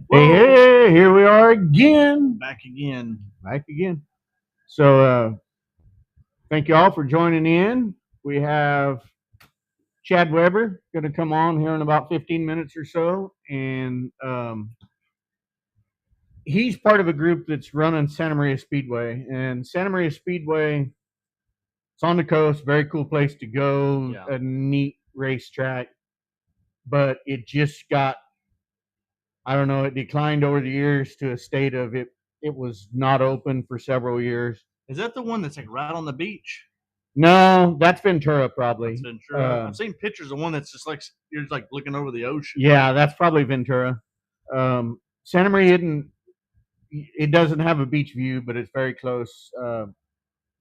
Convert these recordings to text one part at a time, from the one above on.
Hey, here we are again. Back again. So, thank you all for joining in. We have Chad Weber going to come on here in about 15 minutes or so. And he's part of a group that's running Santa Maria Speedway. And Santa Maria Speedway, it's on the coast, very cool place to go, a neat racetrack. But it just got, I don't know, it declined over the years to a state of it was not open for several years. Is that the one that's like right on the beach? No, that's Ventura probably. That's Ventura. I've seen pictures of one that's just like you're just like looking over the ocean. Yeah, that's probably Ventura. Santa Maria it doesn't have a beach view, but it's very close.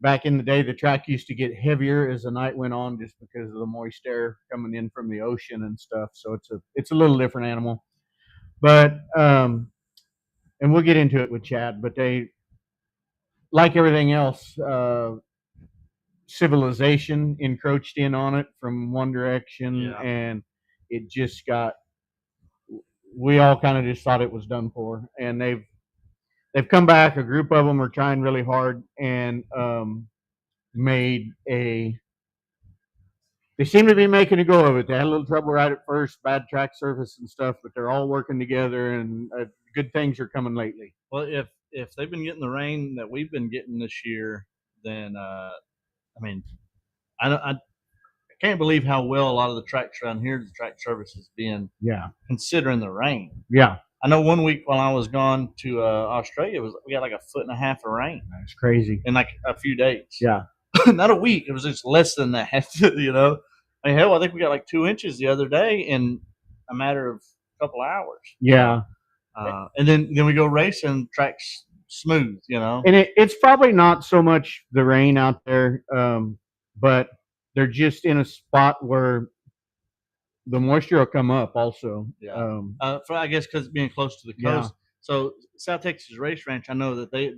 Back in the day, the track used to get heavier as the night went on, just because of the moist air coming in from the ocean and stuff. So it's a little different animal. But and we'll get into it with Chad. But they, like everything else, civilization encroached in on it from one direction, and it just got. We all kind of just thought it was done for, and they've come back. A group of them are trying really hard and made a. They seem to be making a go of it. They had a little trouble right at first, bad track surface and stuff, but they're all working together, and good things are coming lately. Well, if they've been getting the rain that we've been getting this year, then I mean, I can't believe how well a lot of the tracks around here, the track service has been. Yeah. Considering the rain. Yeah. I know one week while I was gone to Australia, we got like a foot and a half of rain. That's crazy. In like a few days. Yeah. Not a week. It was just less than that, you know. I mean, hell, I think we got like 2 inches the other day in a matter of a couple hours. Yeah. And then we go racing, track's smooth, you know. And it's probably not so much the rain out there, but they're just in a spot where the moisture will come up also. Yeah. I guess because being close to the coast. Yeah. So South Texas Race Ranch, I know that they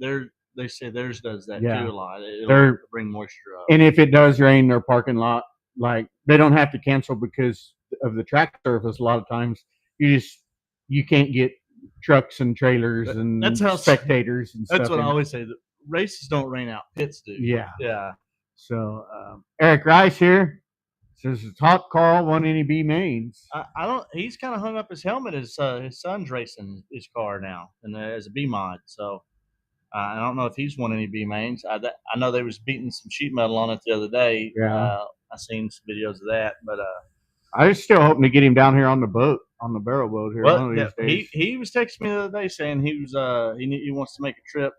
say theirs does that too a lot. It'll bring moisture up. And if it does rain, their parking lot, like they don't have to cancel because of the track surface. A lot of times, you can't get trucks and trailers and spectators and stuff. That's what I always say. The races don't rain out; pits do. Yeah, yeah. So Eric Rice here says the top Carl won any B mains. I don't. He's kind of hung up his helmet. His son's racing his car now, and as a B mod. So I don't know if he's won any B mains. I know they was beating some sheet metal on it the other day. Yeah, I seen some videos of that, but I was still hoping to get him down here on the boat, on the barrel boat here. Well, one of these days. He was texting me the other day saying he was he wants to make a trip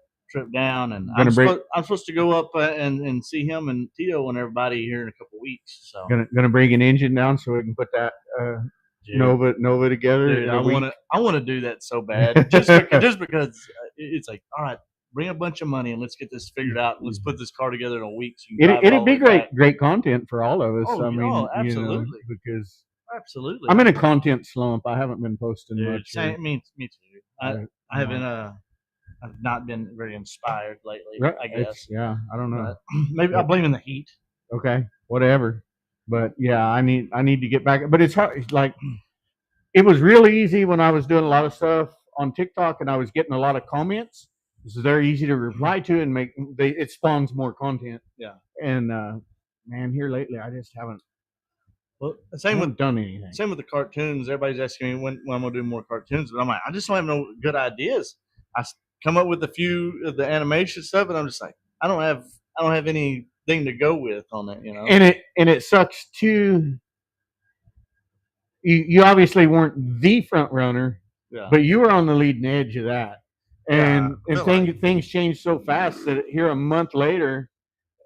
down, and I'm supposed to go up and see him and Tito and everybody here in a couple weeks. So gonna bring an engine down so we can put that Nova together. Dude, I want to do that so bad, just because it's like, all right, bring a bunch of money and let's get this figured out. Let's put this car together in a week. So it'd be great content for all of us. Oh, I mean, absolutely, because absolutely, I'm in a content slump. I haven't been posting much. Me too. I haven't. I've not been very inspired lately. I guess. Yeah, I don't know. Maybe I'm blaming the heat. Okay, whatever. But yeah, I need to get back. But it's hard. It's like it was really easy when I was doing a lot of stuff on TikTok, and I was getting a lot of comments. This is very easy to reply to and it spawns more content. Yeah. And man, here lately, I just haven't. Well, done anything. Same with the cartoons. Everybody's asking me when I'm gonna do more cartoons, but I'm like, I just don't have no good ideas. I come up with a few of the animation stuff, and I'm just like, I don't have anything to go with on it, you know. And it sucks too. You obviously weren't the front runner, but you were on the leading edge of that, and things changed so fast that here a month later,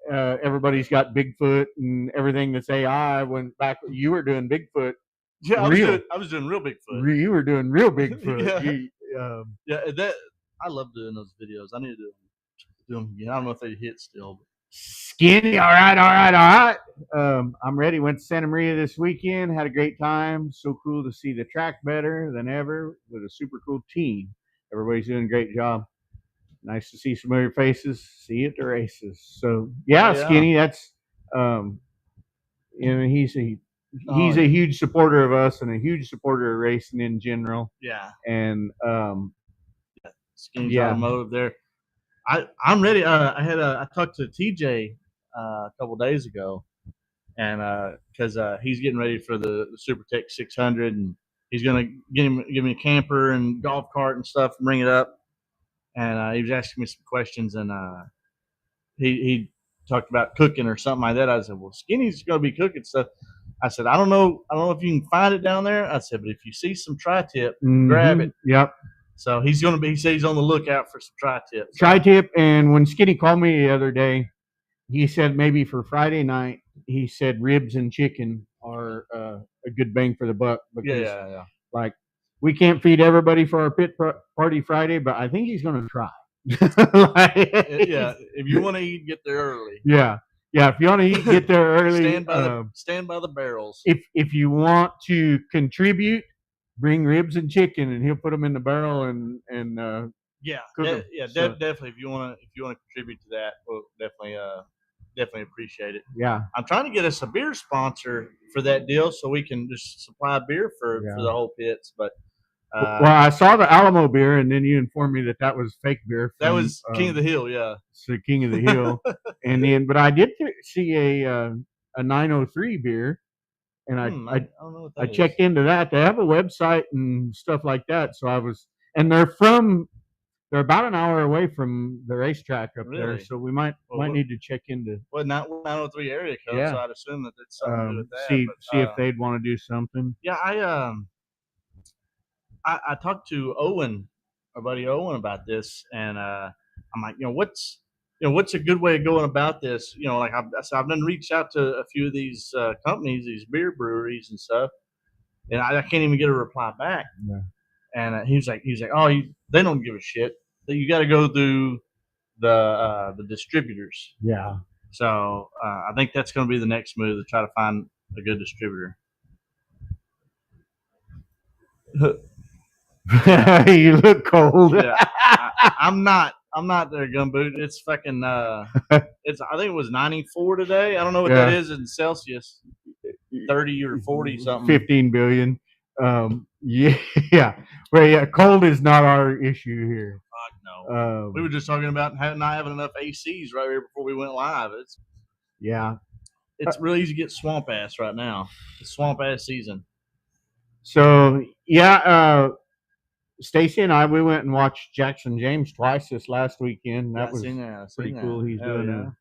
everybody's got Bigfoot and everything that's AI. When back you were doing Bigfoot, yeah, I was doing real Bigfoot. You were doing real Bigfoot. That I love doing those videos. I need to do them again. I don't know if they hit still. But. Skinny, all right. I'm ready. Went to Santa Maria this weekend. Had a great time. So cool to see the track better than ever with a super cool team. everybody's doing a great job. Nice to see some of your faces. See you at the races. So yeah, Yeah. Skinny, that's he's a huge supporter of us and a huge supporter of racing in general. Yeah. And Skinny's automotive there. I'm ready. I talked to TJ a couple days ago, and because he's getting ready for the SuperTech 600, and he's gonna give me a camper and golf cart and stuff and bring it up. And he was asking me some questions, and he talked about cooking or something like that. I said, well, Skinny's gonna be cooking stuff. I said, I don't know if you can find it down there. I said, but if you see some tri-tip, grab it. Yep. So he said he's on the lookout for some tri-tip. Tri-tip, and when Skinny called me the other day, he said maybe for Friday night, he said ribs and chicken are a good bang for the buck because like we can't feed everybody for our pit party Friday, but I think he's going to try. If you want to eat, get there early. Yeah, if you want to eat, get there early. Stand by the barrels. If you want to contribute, bring ribs and chicken, and he'll put them in the barrel and definitely. If you want to contribute to that, we'll definitely appreciate it. Yeah, I'm trying to get us a beer sponsor for that deal so we can just supply beer for the whole pits. But well, I saw the Alamo beer, and then you informed me that was fake beer. That was King of the Hill, yeah. So King of the Hill, and then but I did see a 903 beer, and I don't know what that is. Checked into that. They have a website and stuff like that. So and they're about an hour away from the racetrack up there, so we might need to check into. Well, not 903 area code, so I'd assume that it's something to do with that. See if they'd want to do something. Yeah, I talked to Owen, our buddy Owen, about this, and I'm like, what's a good way of going about this? Like I've done reached out to a few of these companies, these beer breweries and stuff, and I can't even get a reply back. Yeah. And he was like, oh, they don't give a shit. You got to go through the distributors. Yeah. So I think that's going to be the next move to try to find a good distributor. You look cold. Yeah, I'm not there, Gumboot. It's fucking. I think it was 94 today. I don't know what that is in Celsius. 30 or 40 something. 15 billion. Yeah. Well, yeah. Cold is not our issue here. Fuck no. We were just talking about not having enough ACs right here before we went live. It's really easy to get swamp ass right now. It's swamp ass season. So Stacy and I, we went and watched Jackson James twice this last weekend. That was pretty cool. He's doing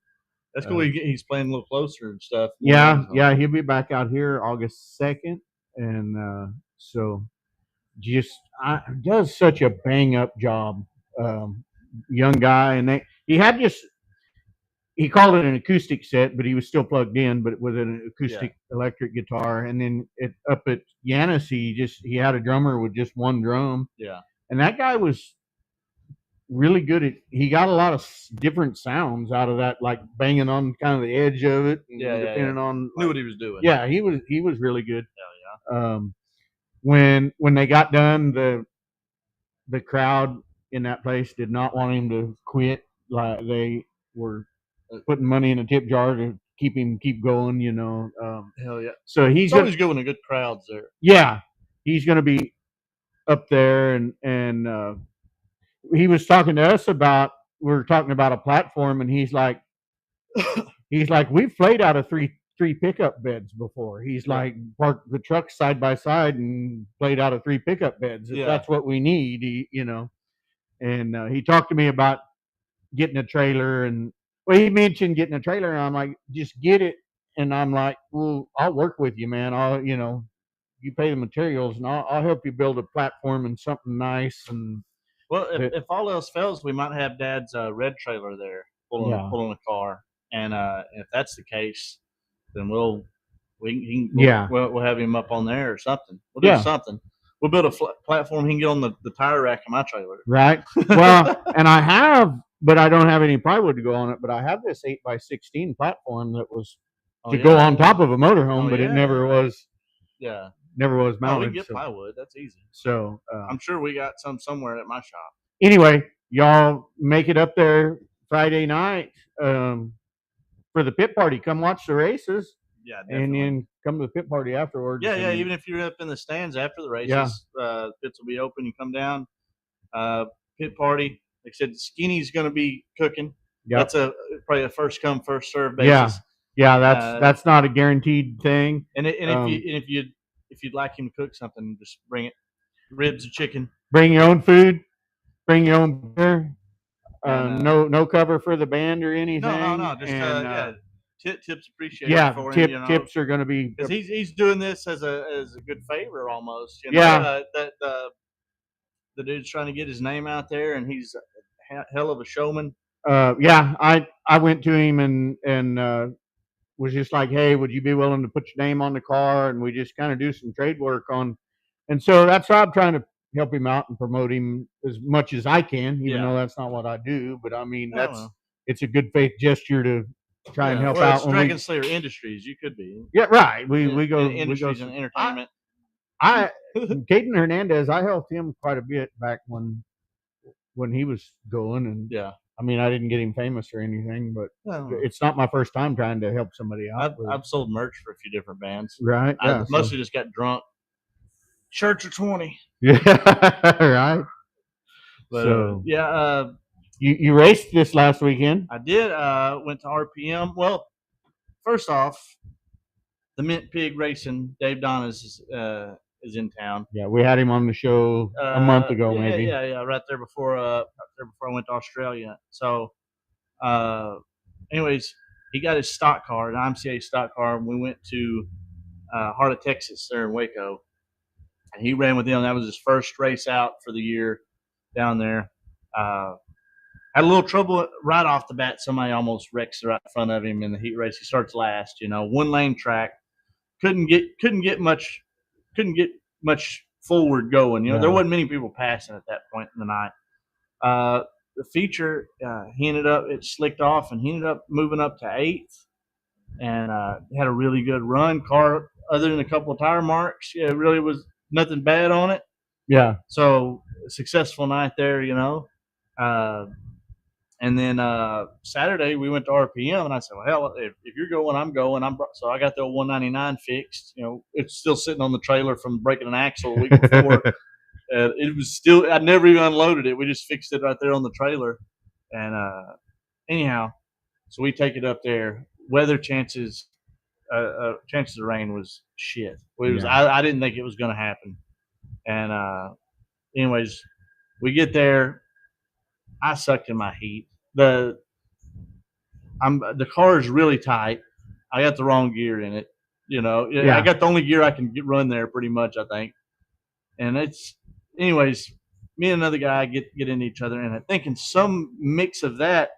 that's cool. He's playing a little closer and stuff. Yeah, he'll be back out here August 2nd, and so does such a bang up job. Young guy, and he called it an acoustic set, but he was still plugged in, but with an acoustic electric guitar. And then up at Yanis, he had a drummer with just one drum. Yeah. And that guy was really good he got a lot of different sounds out of that, like banging on kind of the edge of it. And depending on knew what he was doing. Yeah, he was really good. Yeah. When they got done, the crowd in that place did not want him to quit. Like they were putting money in a tip jar to keep going, Hell yeah. So he's always going to good crowds there. Yeah. He's going to be up there, and he was talking to us we were talking about a platform, and he's like, we've played out of three pickup beds before. He's like, parked the trucks side by side and played out of 3 pickup beds. If that's what we need, and he talked to me about getting a trailer, and he mentioned getting a trailer, and I'm like, just get it. And I'm like, well, I'll work with you, man. You pay the materials, and I'll help you build a platform and something nice. And well, if all else fails, we might have Dad's red trailer there pulling a car, and if that's the case, then we'll have him up on there or something. We'll do something. We'll build a platform. He can get on the tire rack of my trailer. Right. Well, and I have. But I don't have any plywood to go on it. But I have this 8x16 platform that was to go on top of a motorhome, but it never was. Yeah, never was mounted. We can get plywood. That's easy. So I'm sure we got some somewhere at my shop. anyway, y'all make it up there Friday night for the pit party. Come watch the races. Yeah, definitely. And then come to the pit party afterwards. Yeah, even if you're up in the stands after the races, pits will be open. You come down, pit party. Like I said, Skinny's going to be cooking. Yep. That's probably a first come first serve basis. Yeah, that's not a guaranteed thing. And if you'd like him to cook something, just bring it. Ribs of chicken. Bring your own food. Bring your own beer. No cover for the band or anything. No. Just tips appreciated. Yeah, tips are going to be because he's doing this as a good favor almost. The dude's trying to get his name out there, and he's a hell of a showman. I went to him and was just like, hey, would you be willing to put your name on the car? And we just kind of do some trade work on. And so that's how I'm trying to help him out and promote him as much as I can, even though that's not what I do. But I mean, it's a good faith gesture to try and help out. Dragon Slayer Industries, you could be. Yeah, right. We go industries and entertainment. Caden Hernandez, I helped him quite a bit back when he was going, and I mean, I didn't get him famous or anything, but it's not my first time trying to help somebody out. I've sold merch for a few different bands. Right. I mostly just got drunk. Shirts are 20. Yeah, right. But you raced this last weekend. I did. Went to RPM. Well, first off, the Mint Pig Racing, Dave Donna's is in town. Yeah, we had him on the show a month ago, maybe. Yeah, right there before I went to Australia. So, anyways, he got his stock car, an IMCA stock car, and we went to Heart of Texas there in Waco, and he ran with them. That was his first race out for the year down there. Had a little trouble right off the bat. Somebody almost wrecks right in front of him in the heat race. He starts last, one lane track. Couldn't get much forward going. There wasn't many people passing at that point in the night. The feature, it slicked off, and he ended up moving up to 8th, and had a really good run. Car, other than a couple of tire marks, it really was nothing bad on it. Yeah. So successful night there, and then Saturday we went to RPM, and I said, well, hell, if you're going, I'm going. So I got the old 199 fixed. It's still sitting on the trailer from breaking an axle a week before. It was still, I never even unloaded it. We just fixed it right there on the trailer. And anyhow, so we take it up there. Weather chances of rain was shit. I didn't think it was going to happen. And anyways, we get there. I sucked in my heat. The car is really tight. I got the wrong gear in it. I got the only gear I can run there pretty much, I think. And anyways, me and another guy get into each other, and I think in some mix of that,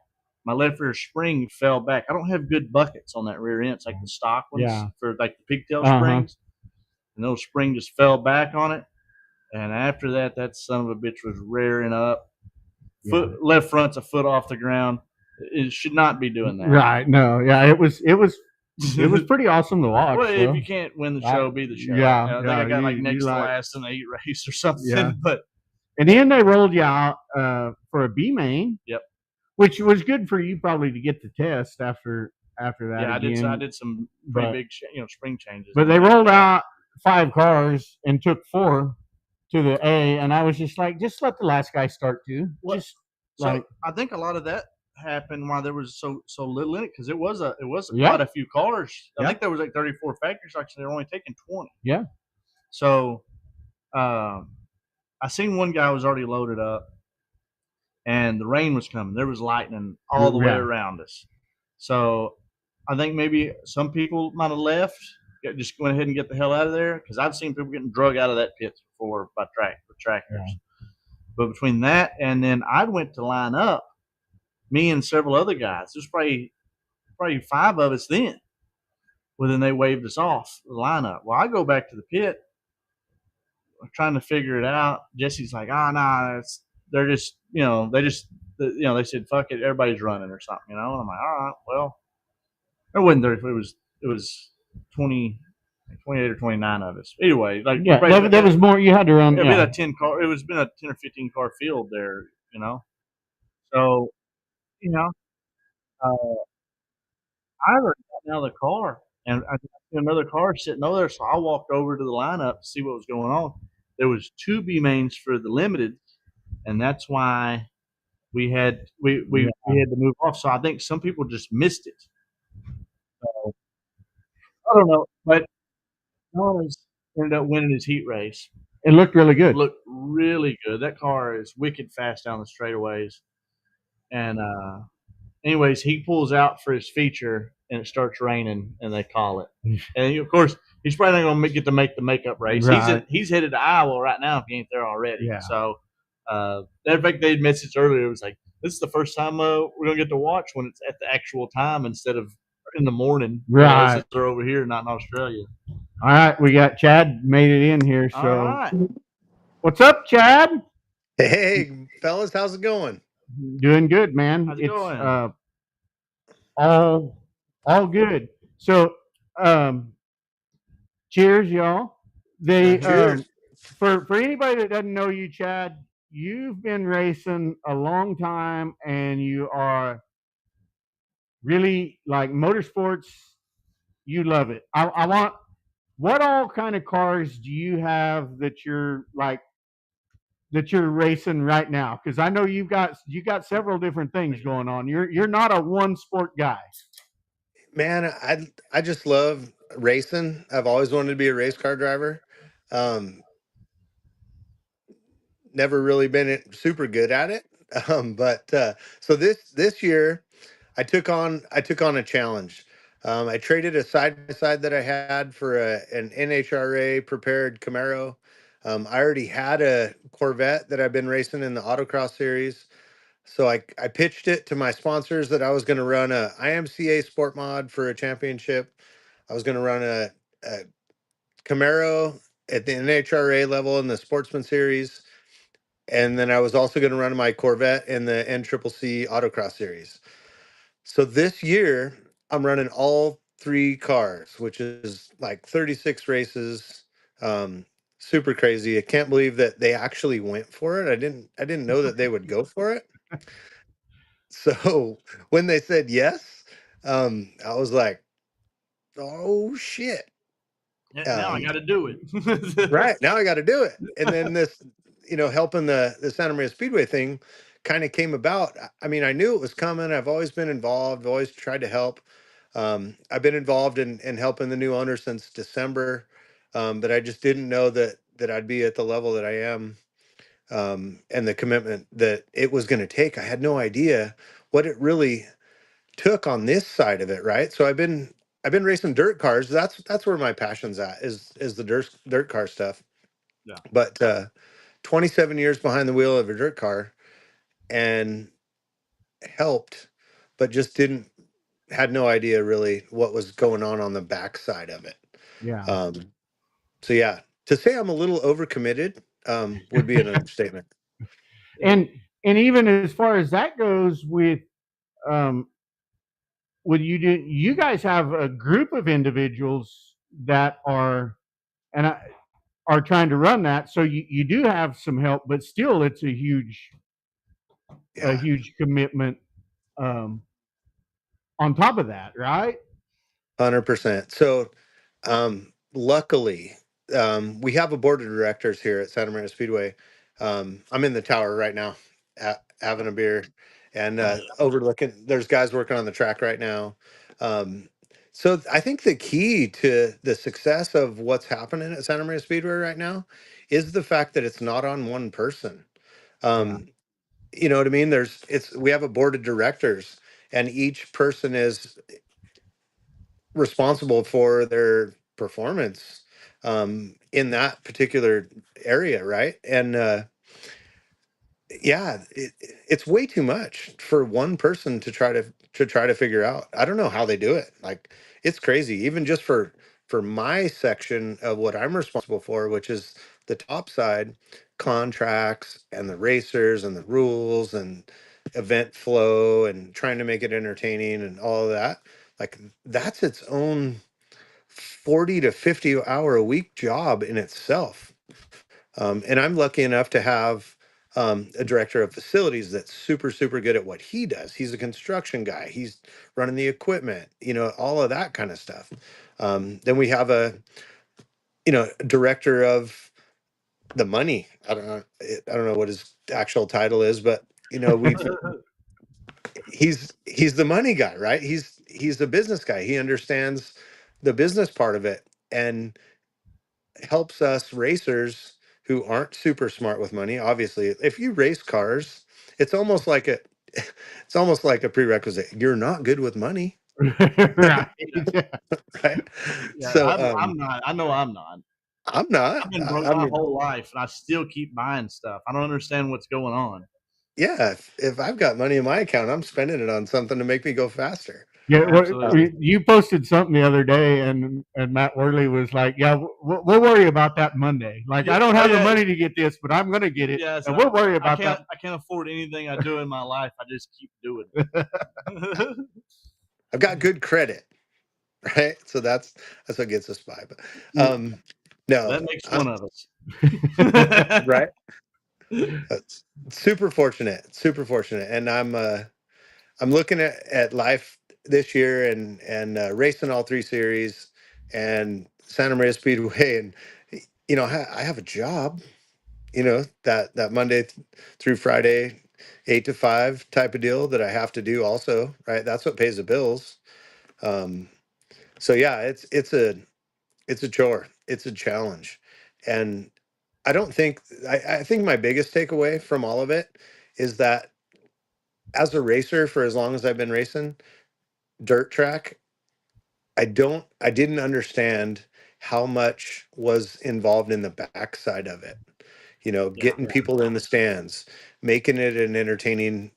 my left rear spring fell back. I don't have good buckets on that rear end. It's like the stock ones for like the pigtail springs. And those spring just fell back on it. And after that son of a bitch was rearing up. Left front's a foot off the ground. It should not be doing that. Right. No. Yeah. It was pretty awesome to watch. Well, if you can't win the show, be the show. Yeah. I think I got next to last in the 8 race or something. Yeah. But and then they rolled you out for a B main. Yep. Which was good for you probably to get the test after that. Yeah, again. I did some pretty big spring changes. But they rolled out 5 cars and took 4 to the A, and I was just like, just let the last guy start too. I think a lot of that happened while there was so little in it, because it was quite a few cars. I think there was like 34 factory stocks, and they were only taking 20. Yeah. So, I seen one guy was already loaded up, and the rain was coming. There was lightning all the way around us. So, I think maybe some people might have left. Just went ahead and get the hell out of there, because I've seen people getting drug out of that pit before by tractors. Yeah. But between that and then I went to line up, me and several other guys. There's probably 5 of us then. Well, then they waved us off the lineup. Well, I go back to the pit, trying to figure it out. Jesse's like, they're just, they said, fuck it, everybody's running or something, And I'm like, all right, well, it wasn't 30. It was 28 or 29 of us. Anyway, there was more. You had to run. It was been a 10 or 15 car field there, you know. So, you know, uh, I already got out of the car, and I see another car sitting over there, so I walked over to the lineup to see what was going on. There was 2 B mains for the limited, and that's why we had to move off. So I think some people just missed it. So, I don't know, but Nolan's ended up winning his heat race. It looked really good. Looked really good. That car is wicked fast down the straightaways. And anyways, he pulls out for his feature, and it starts raining, and they call it. And of course, he's probably not going to get to make the makeup race. Right. He's headed to Iowa right now if he ain't there already. Yeah. So, in fact, they messaged earlier. It was like, this is the first time we're going to get to watch when it's at the actual time instead of in the morning. Right. Since they're over here, not in Australia. All right, we got Chad made it in here. So, All right. What's up, Chad? Hey, fellas, how's it going? Doing good, man. How's it going? All good. So, cheers, y'all. They Cheers. for anybody that doesn't know you, Chad, you've been racing a long time, and you are really like motorsports. You love it. I want. What all kind of cars do you have that you're racing right now? Because I know you got several different things going on. You're not a one sport guy. Man, I just love racing. I've always wanted to be a race car driver. Um, Never really been super good at it. But so this year I took on a challenge. I traded a side by side that I had for an NHRA prepared Camaro. I already had a Corvette that I've been racing in the autocross series. So I pitched it to my sponsors that I was going to run a IMCA Sport Mod for a championship. I was going to run a Camaro at the NHRA level in the Sportsman Series, and then I was also going to run my Corvette in the NCCC Autocross Series. So this year I'm running all 3 cars, which is like 36 races. Super crazy. I can't believe that they actually went for it. I didn't know that they would go for it. So when they said yes, I was like, "Oh shit!" Now I got to do it. Right now I got to do it. And then this, helping the Santa Maria Speedway thing, kind of came about. I mean, I knew it was coming. I've always been involved. Always tried to help. I've been involved in helping the new owner since December, but I just didn't know that I'd be at the level that I am, and the commitment that it was going to take. I had no idea what it really took on this side of it, right? So I've been racing dirt cars. That's where my passion's at, is the dirt car stuff. Yeah. But 27 years behind the wheel of a dirt car, and helped, but just didn't had no idea really what was going on the backside of it. Yeah. So yeah, to say I'm a little overcommitted would be an understatement. And even as far as that goes, um, you guys have a group of individuals that are trying to run that, so you do have some help, but still it's a huge Yeah. commitment um, on top of that, right? 100%. So, luckily, we have a board of directors here at Santa Maria Speedway. I'm in the tower right now, having a beer, and overlooking. There's guys working on the track right now. So I think the key to the success of what's happening at Santa Maria Speedway right now is the fact that it's not on one person. Um, you know what I mean? We have a board of directors, and each person is responsible for their performance in that particular area, right? And yeah, it's way too much for one person to try to figure out. I don't know how they do it. Like, it's crazy. Even just for my section of what I'm responsible for, which is the top side, contracts and the racers and the rules and event flow and trying to make it entertaining and all of that. Like, that's its own 40 to 50 hour a week job in itself. And I'm lucky enough to have a director of facilities that's super, super good at what he does. He's a construction guy. He's running the equipment, all of that kind of stuff. Then we have a, director of the money. I don't know what his actual title is, but he's the money guy, right? He's the business guy. He understands the business part of it and helps us racers who aren't super smart with money. Obviously, if you race cars, it's almost like a it's almost like a prerequisite. You're not good with money, Right. right? Yeah, So I'm not. I know I'm not. I'm not. I've been broke I my mean, whole life, and I still keep buying stuff. I don't understand what's going on. yeah, if I've got money in my account, I'm spending it on something to make me go faster. Yeah, Absolutely. you posted something the other day, and Matt Worley was like, "Yeah, we'll worry about that Monday. Like, Yeah. I don't Oh have the yeah. money to get this, but I'm going to get it, Yes. and we'll worry I about can't. that." I can't afford anything I do in my life. I just keep doing it. I've got good credit, right? So that's what gets us by. But no, That makes one of us. right. That's super fortunate, and I'm looking at life this year and racing all three series and Santa Maria Speedway, and I have a job, that Monday through Friday, 8 to 5 type of deal that I have to do also, right? That's what pays the bills. Um, so yeah, it's a chore, it's a challenge, and I think my biggest takeaway from all of it is that as a racer for as long as I've been racing dirt track, I didn't understand how much was involved in the backside of it. Yeah. Getting people in the stands, making it an entertaining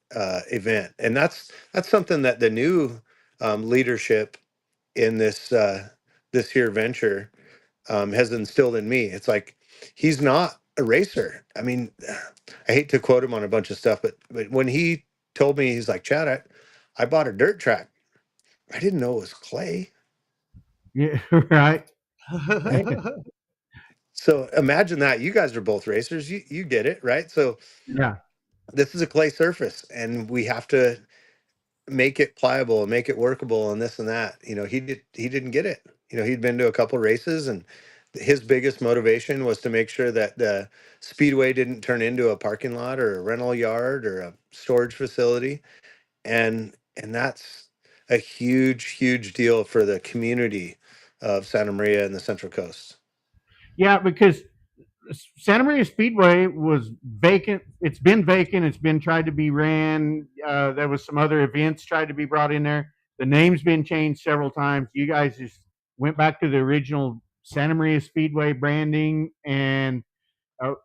event, and that's something that the new leadership in this here venture has instilled in me. It's like he's not a racer. I mean, I hate to quote him on a bunch of stuff, but when he told me, he's like, Chad, I bought a dirt track. I didn't know it was clay. Yeah, right. Right. So imagine that. You guys are both racers. You get it, right? So Yeah, this is a clay surface, and we have to make it pliable and make it workable and this and that. He didn't get it. He'd been to a couple races, and his biggest motivation was to make sure that the speedway didn't turn into a parking lot or a rental yard or a storage facility. And that's a huge, huge deal for the community of Santa Maria and the Central Coast. yeah, because Santa Maria Speedway was vacant. It's been vacant. It's been tried to be ran. There was some other events tried to be brought in there. The name's been changed several times. You guys just went back to the original Santa Maria Speedway branding, and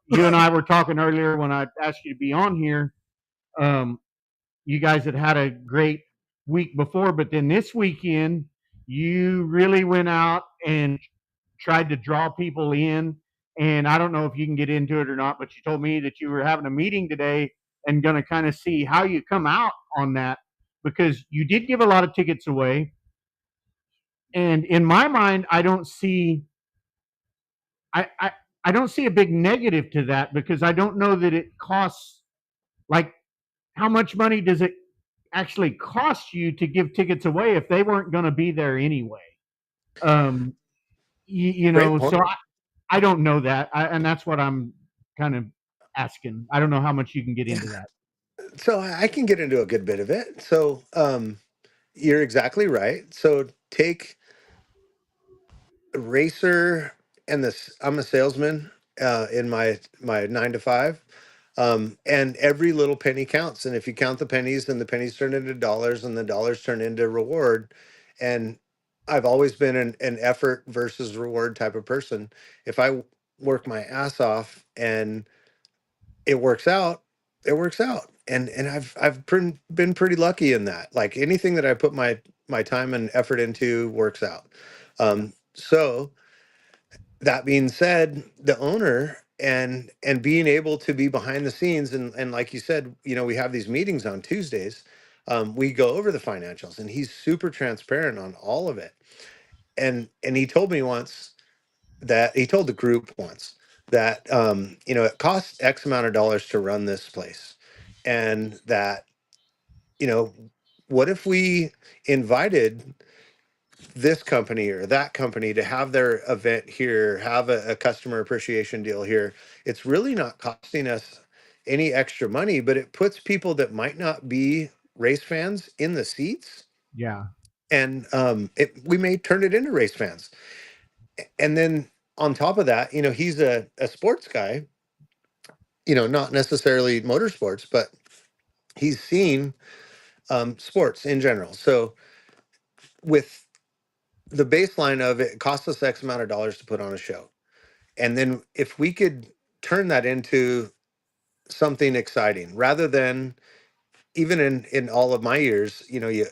you and I were talking earlier when I asked you to be on here. Um, you guys had a great week before, but then this weekend you really went out and tried to draw people in. And I don't know if you can get into it or not, but you told me that you were having a meeting today and going to kind of see how you come out on that, because you did give a lot of tickets away. And in my mind, I, I, I don't see a big negative to that, because I don't know that it costs, like, how much money does it actually cost you to give tickets away if they weren't going to be there anyway? Um, Great so point. I don't know that, and that's what I'm kind of asking. I don't know how much you can get into Yeah. that. So I can get into a good bit of it. So you're exactly right. So take racer and this. I'm a salesman in my 9 to 5. And every little penny counts. And if you count the pennies, then the pennies turn into dollars and the dollars turn into reward. And I've always been an effort versus reward type of person. If I work my ass off and it works out, it works out. And been pretty lucky in that. Like anything that I put my time and effort into works out. So that being said, the owner and being able to be behind the scenes, and like you said, we have these meetings on Tuesdays. We go over the financials, and he's super transparent on all of it. And he told me once that he told the group once that it costs X amount of dollars to run this place, and that what if we invited this company or that company to have their event here, have a customer appreciation deal here? It's really not costing us any extra money, but it puts people that might not be race fans in the seats, Yeah. and we may turn it into race fans. And then on top of that, he's a sports guy, not necessarily motorsports, but he's seen sports in general. So with the baseline of it costs us X amount of dollars to put on a show. And then if we could turn that into something exciting rather than, even in all of my years, you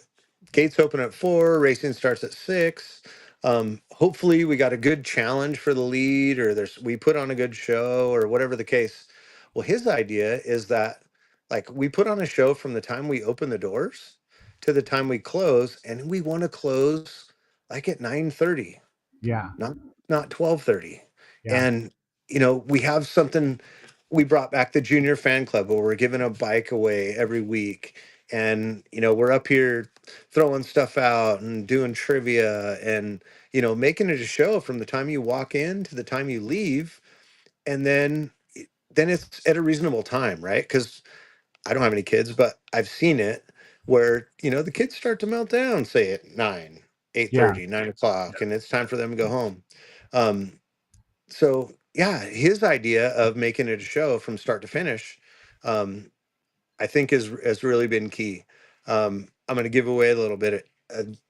gates open at 4, racing starts at 6. Hopefully we got a good challenge for the lead, or we put on a good show, or whatever the case. Well, his idea is that, like, we put on a show from the time we open the doors to the time we close, and we want to close like at 9:30, Yeah. not 12:30. Yeah. And we have something. We brought back the junior fan club where we're giving a bike away every week, and we're up here throwing stuff out and doing trivia, and making it a show from the time you walk in to the time you leave. And then it's at a reasonable time, right? Because I don't have any kids, but I've seen it where the kids start to melt down, say at 9, Yeah. 8:30, 9 o'clock, and it's time for them to go home. So yeah, his idea of making it a show from start to finish, I think has really been key. I'm going to give away a little bit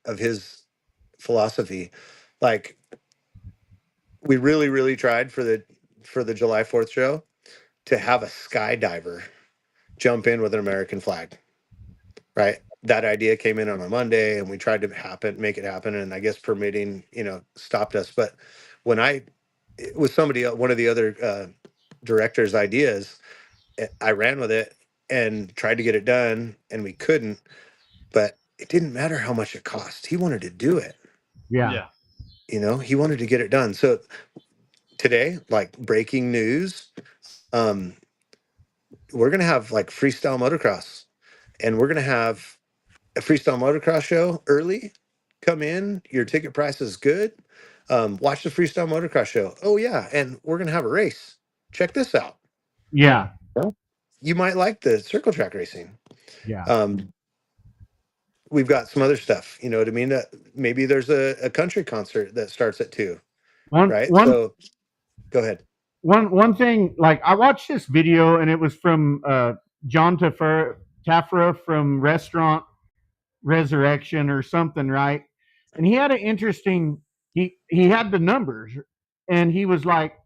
of his philosophy. Like, we really, really tried for the July 4th show to have a skydiver jump in with an American flag. Right. That idea came in on a Monday, and we tried to make it happen. And I guess permitting, stopped us. But when it was one of the other director's ideas, I ran with it and tried to get it done, and we couldn't. But it didn't matter how much it cost. He wanted to do it. Yeah. He wanted to get it done. So today, like, breaking news, we're going to have like freestyle motocross, and we're going to have a freestyle motocross show early. Come in, your ticket price is good. Watch the freestyle motocross show. Oh yeah, and we're going to have a race. Check this out. Yeah. You might like the circle track racing. Yeah. We've got some other stuff, you know what I mean? Maybe there's a country concert that starts at 2, right? One So go ahead. one thing, like, I watched this video, and it was from John Tafra from Restaurant Resurrection or something, right? And he had an interesting, he had the numbers, and he was like,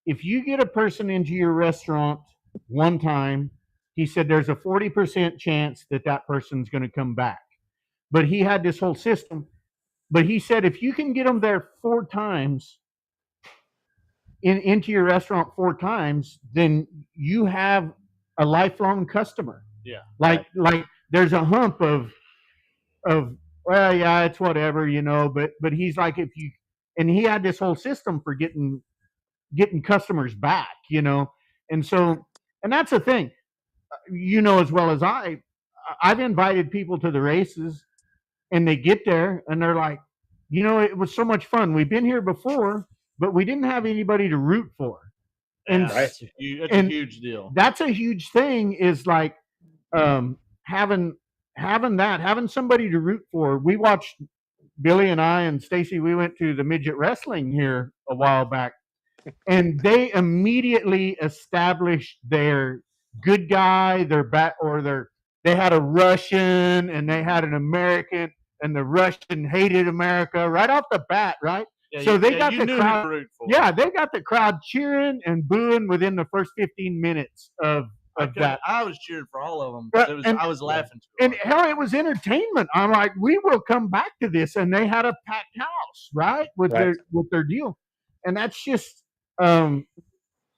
if you get a person into your restaurant one time, he said there's a 40% chance that that person's going to come back. But he had this whole system. But he said if you can get them there 4 times, into your restaurant 4 times, then you have a lifelong customer. Yeah. Like there's a hump of well, yeah, it's whatever, but he's like, if you, and he had this whole system for getting customers back, and so, and that's the thing, as well as I've invited people to the races, and they get there and they're like, it was so much fun. We've been here before, but we didn't have anybody to root for. And yeah, that's a huge deal. That's a huge thing, is like having somebody to root for. We watched, Billy and I and Stacy, we went to the midget wrestling here a while back, and they immediately established their good guy, they had a Russian and they had an American, and the Russian hated America right off the bat, right? Yeah, so they got the crowd. Yeah, they got the crowd cheering and booing within the first 15 minutes of that. I was cheering for all of them. I was laughing. And hell, it was entertainment. I'm like, we will come back to this, and they had a packed house, right, with their deal, and that's just, and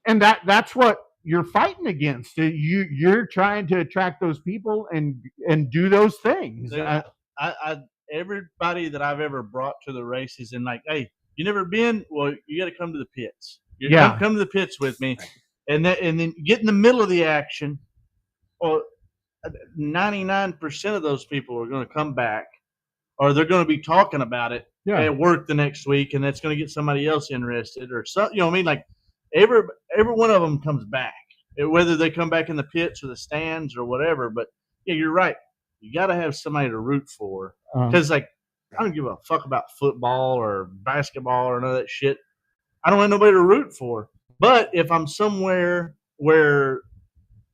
that's what you're fighting against. You're trying to attract those people and do those things. Everybody that I've ever brought to the races, and like, hey, you never been? Well, you got to come to the pits. Come to the pits with me, and then get in the middle of the action. Well, 99% of those people are going to come back, or they're going to be talking about it at work the next week, and that's going to get somebody else interested, or something. You know what I mean? Like every one of them comes back, whether they come back in the pits or the stands or whatever. But yeah, you're right. You got to have somebody to root for, because like I don't give a fuck about football or basketball or none of that shit. I don't have nobody to root for. But if I'm somewhere where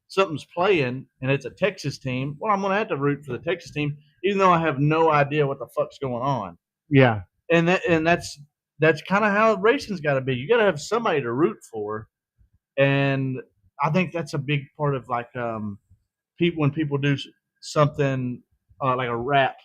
something's playing and it's a Texas team, well, I'm going to have to root for the Texas team, even though I have no idea what the fuck's going on. Yeah. And that's kind of how racing's got to be. You got to have somebody to root for. And I think that's a big part of like people, when people do something like a wrap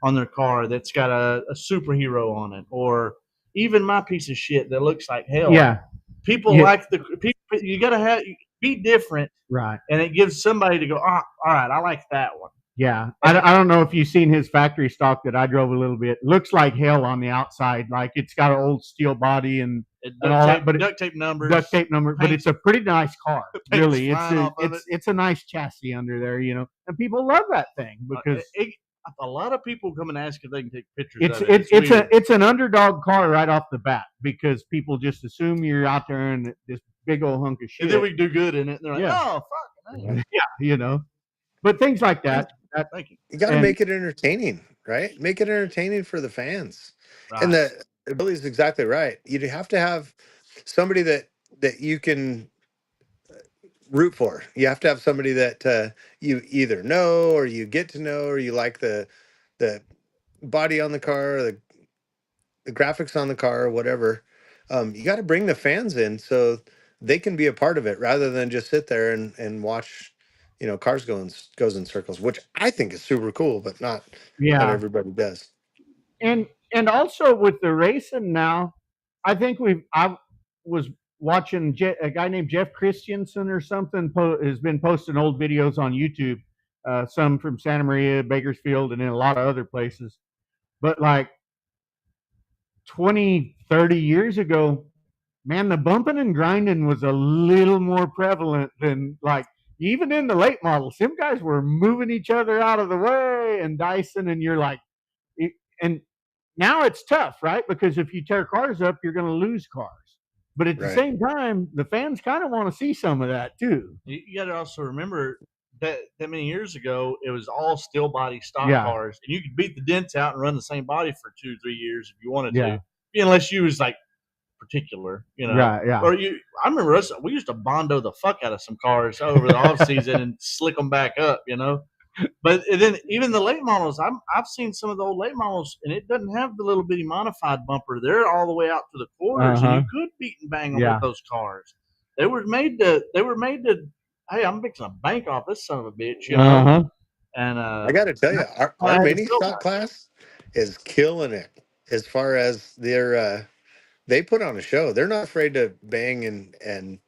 on their car that's got a superhero on it, or even my piece of shit that looks like hell. Yeah. People like the people. You got to be different, right? And it gives somebody to go, all right, I like that one. Yeah, I don't know if you've seen his factory stock that I drove a little bit. It looks like hell on the outside, like it's got an old steel body and all that, but duct tape numbers, but it's a pretty nice car. Really, it's a nice chassis under there, you know, and people love that thing because a lot of people come and ask if they can take pictures. It's an underdog car right off the bat because people just assume you're out there in this big old hunk of shit, and then we do good in it. And they're like, oh fuck, yeah, you know, but things like that. Thank you. You got to make it entertaining, right? Make it entertaining for the fans. Right. And Billy's exactly right. You have to have somebody that you can root for. You have to have somebody that you either know or you get to know, or you like the body on the car, or the graphics on the car, or whatever. You got to bring the fans in so they can be a part of it, rather than just sit there and watch, you know, cars goes in circles, which I think is super cool, but not everybody does. And also with the racing now, I think I was watching a guy named Jeff Christensen or something has been posting old videos on YouTube, some from Santa Maria, Bakersfield, and in a lot of other places. But like 20, 30 years ago, man, the bumping and grinding was a little more prevalent than like even in the late models. Some guys were moving each other out of the way and dicing, and you're like, and now it's tough, right? Because if you tear cars up, you're going to lose cars. But at the same time, the fans kind of want to see some of that too. You got to also remember that many years ago, it was all steel body stock cars, and you could beat the dents out and run the same body for 2-3 years if you wanted to, unless you was like particular, you know. Or I remember we used to bondo the fuck out of some cars over the off season and slick them back up, you know. But then even the late models, I've seen some of the old late models, and it doesn't have the little bitty modified bumper. They're all the way out to the quarters, and you could beat and bang them with those cars. They were made to. Hey, I'm fixing a bank off this son of a bitch, you know. And I got to tell you, our mini stock class is killing it as far as their. They put on a show. They're not afraid to bang and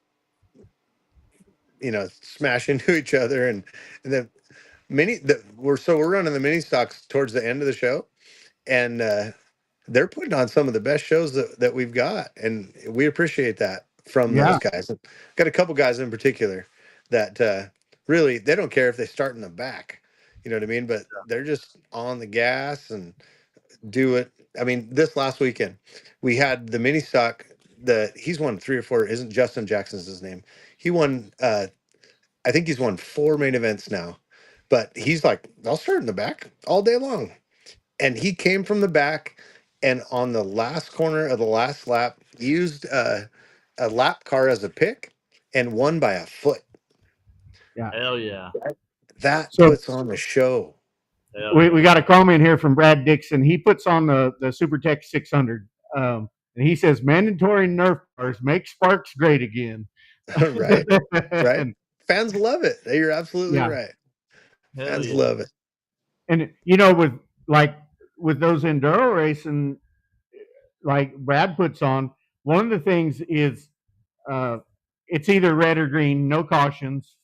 you know, smash into each other, and then. We're running the mini stocks towards the end of the show, and they're putting on some of the best shows that we've got, and we appreciate that from those guys. Got a couple guys in particular that really, they don't care if they start in the back, you know what I mean, but they're just on the gas and do it. I mean, this last weekend we had the mini stock he's won 3 or 4. Isn't Justin Jackson's his name? He won I think he's won 4 main events now. But he's like, I'll start in the back all day long. And he came from the back, and on the last corner of the last lap, used a lap car as a pick and won by a foot. Yeah. Hell yeah. That puts on the show. We got a comment here from Brad Dixon. He puts on the SuperTech 600. And he says, mandatory Nerf cars make Sparks great again. Right. Right. Fans love it. You're absolutely right. Fans love it. And you know, with those enduro racing, like Brad puts on, one of the things is it's either red or green, no cautions,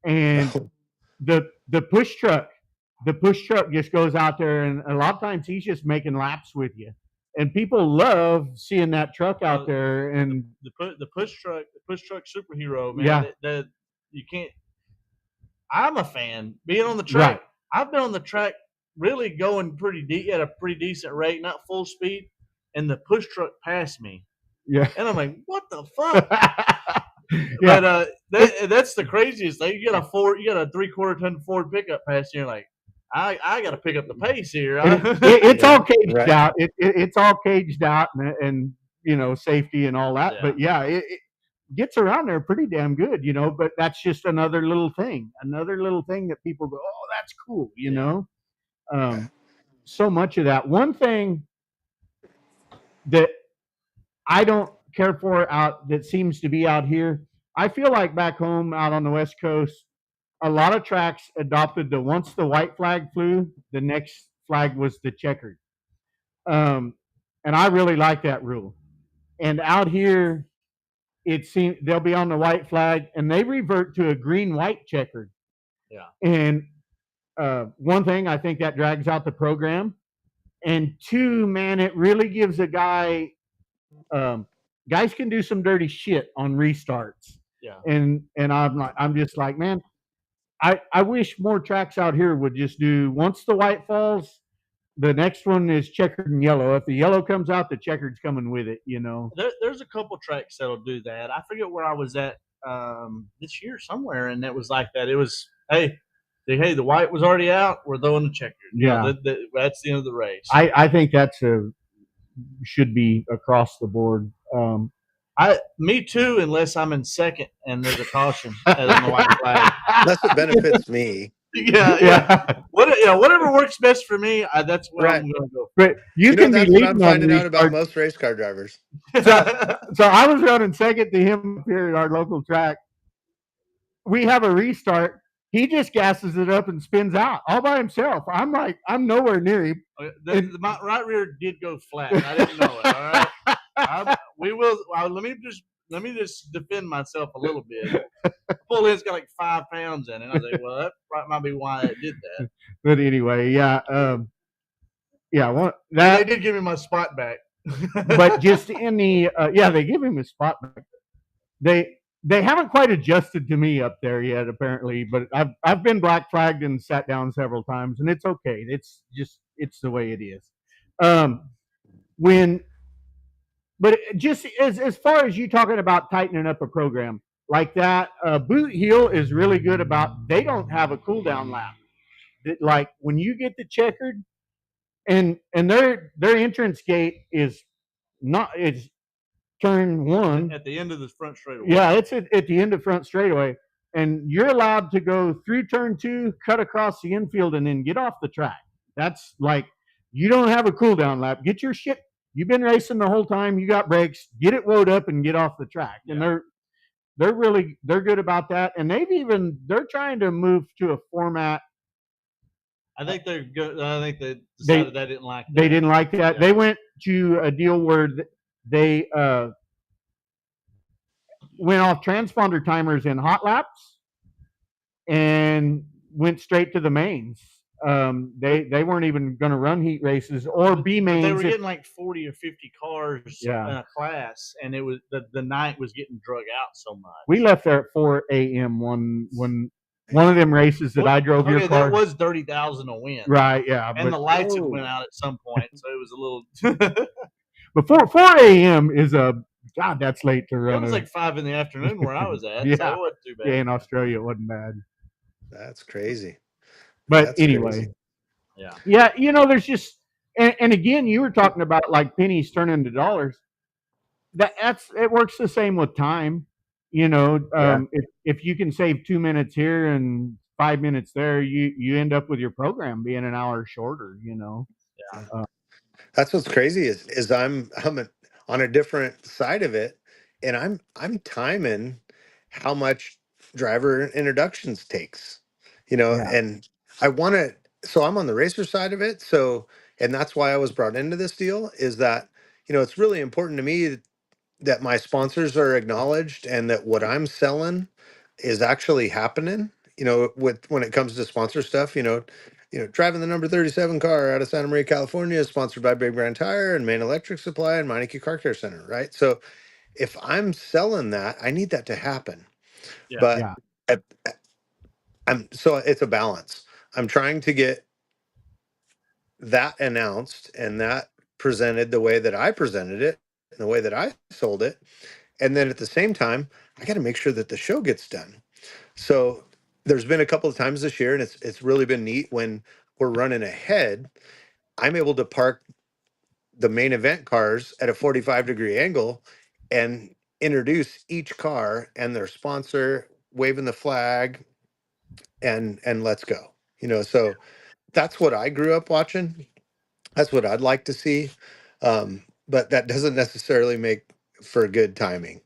and the push truck just goes out there, and a lot of times he's just making laps with you. and people love seeing that truck out there. And the push truck superhero, man. Yeah. That you can't. I'm a fan. Being on the track, Right. I've been on the track really going pretty deep at a pretty decent rate, not full speed, and the push truck passed me, Yeah. and I'm like, what the fuck? Yeah. But that's the craziest thing. You got a 3/4 ton Ford pickup pass, and you're like, I got to pick up the pace here. And it's all caged Right. out. It's all caged out, and you know, safety and all that. Yeah. But yeah, it gets around there pretty damn good, you know. But that's just another little thing that people go, oh, that's cool, you know. So much of that. One thing that I don't care for out that seems to be out here. I feel like back home out on the West Coast, a lot of tracks adopted the once the white flag flew, the next flag was the checkered. And I really like that rule. And out here, it seems they'll be on the white flag and they revert to a green white checkered. Yeah. And one thing, I think that drags out the program. And two, man, it really gives a guy guys can do some dirty shit on restarts. Yeah. And I'm just like, man, I wish more tracks out here would just do once the white falls, the next one is checkered and yellow. If the yellow comes out, the checkered's coming with it, you know. There's a couple tracks that'll do that. I forget where I was at this year somewhere, and that was like that. It was, hey, the white was already out. We're throwing the checkered. Yeah. That's the end of the race. I think that's should be across the board. Me too, unless I'm in second and there's a caution on the white flag. Unless it benefits me. Yeah. Whatever works best for me, that's where Right. I'm going to go. But you can that's be what I'm leading on finding out about restarts. most race car drivers. So I was running second to him up here at our local track. We have a restart. He just gasses it up and spins out all by himself. I'm like, I'm nowhere near him. My right rear did go flat. I didn't know it. All right. Let me just defend myself a little bit. Pull in's got like 5 pounds in it. I was like, well, that might be why it did that. But anyway, yeah, They did give me my spot back. But just in the they give him his spot back. They haven't quite adjusted to me up there yet, apparently. But I've been black flagged and sat down several times, and it's okay. It's the way it is. But just as far as you talking about tightening up a program like that, Boot Heel is really good about they don't have a cool down lap. Like when you get the checkered, and their entrance gate is not it's turn 1 at the end of the front straightaway. Yeah, it's at the end of front straightaway, and you're allowed to go through turn 2, cut across the infield, and then get off the track. That's like you don't have a cool down lap. Get your shit. You've been racing the whole time. You got brakes. Get it wound up and get off the track. And they're good about that. And they're trying to move to a format. I think they're good. I think they decided they didn't like that. They didn't like that. Yeah. They went to a deal where they went off transponder timers in hot laps and went straight to the mains. They weren't even going to run heat races or B mains. They were getting like 40 or 50 cars in a class, and it was the night was getting drug out so much. We left there at 4 a.m. when one of them races that I drove your car. That was 30,000 a win. Right, yeah. And the lights had went out at some point, so it was a little. But 4 a.m. is God, that's late to run. It was like 5 in the afternoon where I was at. Yeah. So it wasn't too bad. Yeah, in Australia it wasn't bad. That's crazy. But anyway. Crazy. Yeah. Yeah, there's just and again, you were talking about like pennies turning to dollars. It works the same with time. If you can save 2 minutes here and 5 minutes there, you end up with your program being an hour shorter. Yeah. That's what's crazy is I'm on a different side of it, and I'm timing how much driver introductions takes, and I want to. So I'm on the racer side of it. So, and that's why I was brought into this deal is that, it's really important to me that my sponsors are acknowledged and that what I'm selling is actually happening, when it comes to sponsor stuff, driving the number 37 car out of Santa Maria, California, sponsored by Big Brand Tire and Main Electric Supply and Meineke Car Care Center, right? So if I'm selling that, I need that to happen. Yeah. But Yeah. so it's a balance. I'm trying to get that announced and that presented the way that I presented it, the way that I sold it. And then at the same time, I got to make sure that the show gets done. So there's been a couple of times this year, and it's really been neat when we're running ahead. I'm able to park the main event cars at a 45-degree angle and introduce each car and their sponsor, waving the flag, and let's go. So that's what I grew up watching. That's what I'd like to see. But that doesn't necessarily make for good timing.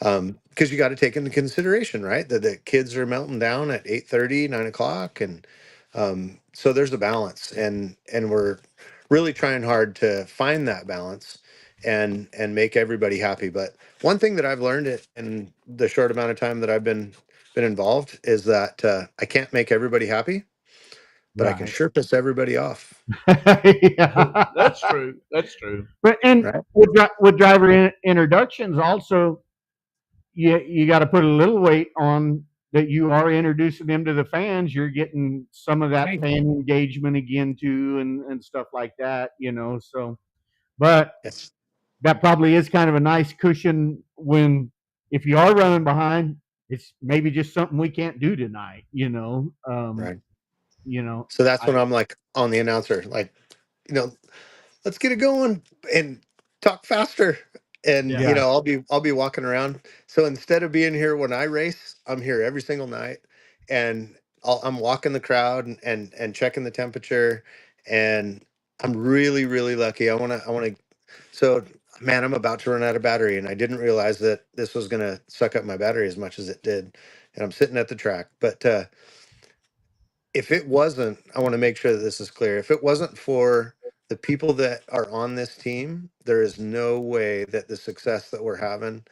Because you got to take into consideration, right, that the kids are melting down at 8:30, 9 o'clock, and so there's a balance, and we're really trying hard to find that balance and make everybody happy. But one thing that I've learned in the short amount of time that I've been involved is that I can't make everybody happy, but I can Right. sure piss everybody off, Yeah. That's true. That's true. But and right? with driver introductions, also you got to put a little weight on that. You are introducing them to the fans. You're getting some of that Right. fan engagement again too, and stuff like that. So, but Yes. that probably is kind of a nice cushion when if you are running behind. It's maybe just something we can't do tonight. Right. You know. So that's when I I'm like on the announcer, like, you know, let's get it going and talk faster. And Yeah. Yeah. I'll be walking around. So instead of being here when I race, I'm here every single night, and I'm walking the crowd and checking the temperature. And I'm really really lucky. I want to. So man, I'm about to run out of battery, and I didn't realize that this was gonna suck up my battery as much as it did. And I'm sitting at the track, but if it wasn't, I want to make sure that this is clear. If it wasn't for the people that are on this team, there is no way that the success that we're having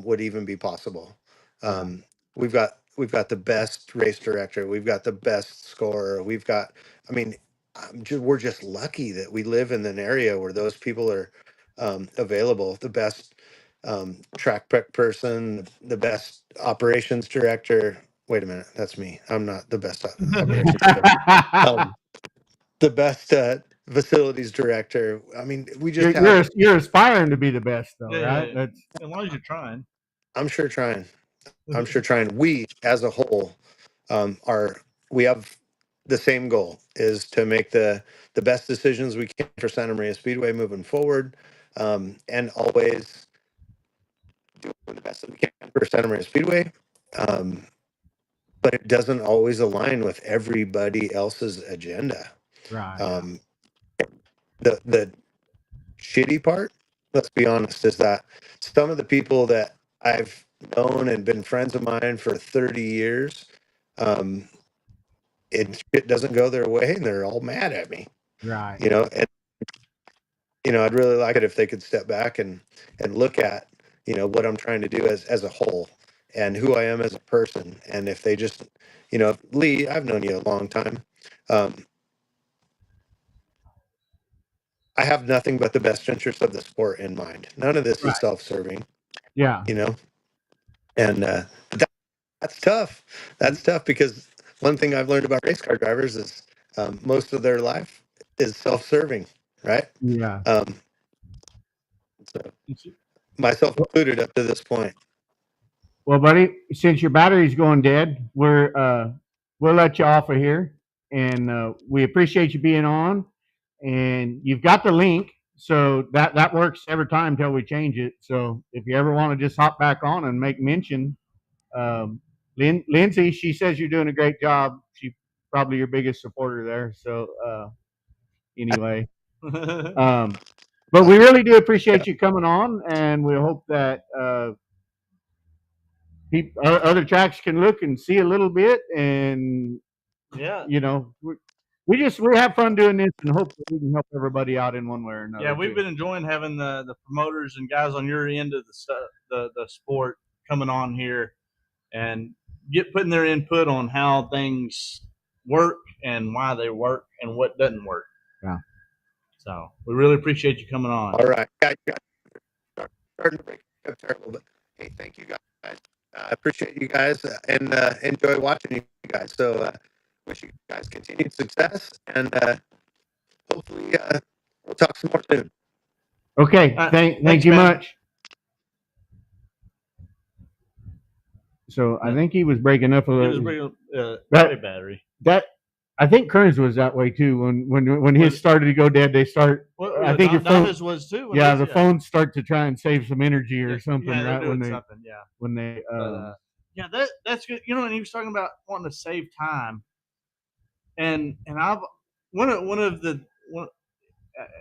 would even be possible. Right. We've got the best race director. We've got the best scorer. I mean, we're just lucky that we live in an area where those people are available. The best track prep person, the best operations director. Wait a minute, that's me. I'm not the best operations director. Um, the best facilities director. I mean, we just have. you're aspiring to be the best though, right? Yeah. That's As long as you're trying. I'm sure trying. I'm sure trying. We, as a whole, are we have the same goal is to make the best decisions we can for Santa Maria Speedway moving forward, and always do the best that we can for Santa Maria Speedway. Um, but it doesn't always align with everybody else's agenda. right. Um, the shitty part, let's be honest, is that some of the people that I've known and been friends of mine for 30 years, um, it doesn't go their way and they're all mad at me, Right. and I'd really like it if they could step back and look at, what I'm trying to do as a whole and who I am as a person. And if they just, Lee, I've known you a long time. Um, I have nothing but the best interest of the sport in mind. None of this is Right. self-serving, Yeah. you know, and that's tough. That's tough because one thing I've learned about race car drivers is most of their life is self-serving, right? Yeah. Um, so myself included up to this point. Well, buddy, since your battery's going dead, we'll let you off of here, and we appreciate you being on. And you've got the link, so that works every time until we change it. So if you ever want to just hop back on and make mention, um, Lindsay, she says you're doing a great job. She's probably your biggest supporter there. So anyway, um, but we really do Yeah. appreciate you coming on, and we hope that other tracks can look and see a little bit, and Yeah. we have fun doing this, and hope that we can help everybody out in one way or another. Yeah, we've too. been enjoying having the promoters and guys on your end of the sport coming on here and putting their input on how things work and why they work and what doesn't work. Yeah. So we really appreciate you coming on. All right. Yeah, you guys starting to break up terrible, but hey, thank you guys. I appreciate you guys and enjoy watching you guys. So wish you guys continued success and hopefully we'll talk some more soon. Okay. Thanks, Thank you man. much. So I think he was breaking up a It little. was bringing That- battery. That I think Kearns was that way too. When his started to go dead, they start. Well, I think your phone. Donna's was too. Yeah, the phones start to try and save some energy or something, yeah, right? When they yeah, that's good. And he was talking about wanting to save time, and I've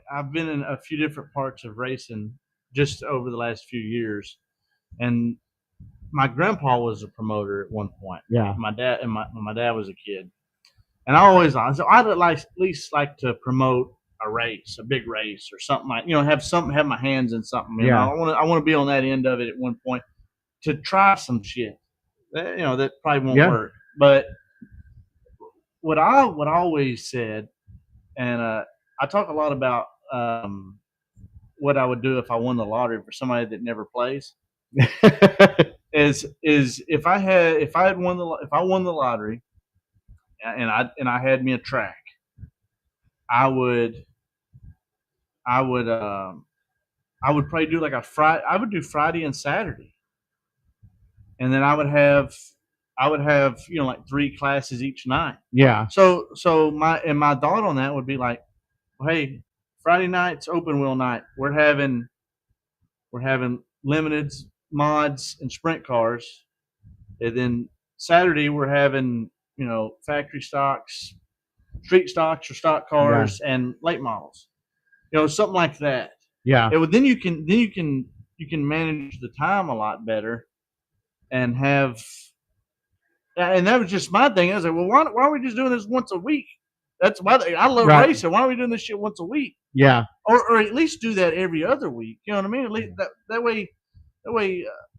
I've been in a few different parts of racing just over the last few years, and my grandpa was a promoter at one point. Yeah. My dad my dad was a kid, and I'd at least like to promote a race, a big race, or something like have my hands in something. Yeah. I want to be on that end of it at one point to try some shit. That probably won't work. But what I always said, and I talk a lot about what I would do if I won the lottery for somebody that never plays. is if I won the lottery and I had me a track, I would probably do like a Friday. I would do Friday and Saturday, and then I would have like 3 classes each night. Yeah. So my thought on that would be like, well, hey, Friday night's open wheel night. We're having limiteds, mods, and sprint cars, and then Saturday we're having factory stocks, street stocks or stock cars, and late models. Something like that. Yeah. Then you can manage the time a lot better, and have. And that was just my thing. I was like, well, why are we just doing this once a week? That's why I love racing. Why are we doing this shit once a week? Yeah. Or at least do that every other week. You know what I mean? At least that way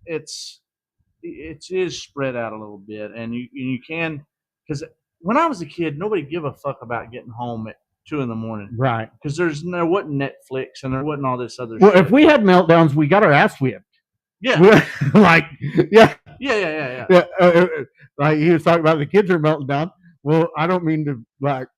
it is spread out a little bit, and you can, because when I was a kid, nobody give a fuck about getting home at 2 a.m. Right. Because there wasn't Netflix and there wasn't all this other. Well, shit. if we had meltdowns, we got our ass whipped. Yeah. Like yeah. Yeah. Like he was talking about the kids are melting down. Well, I don't mean to like.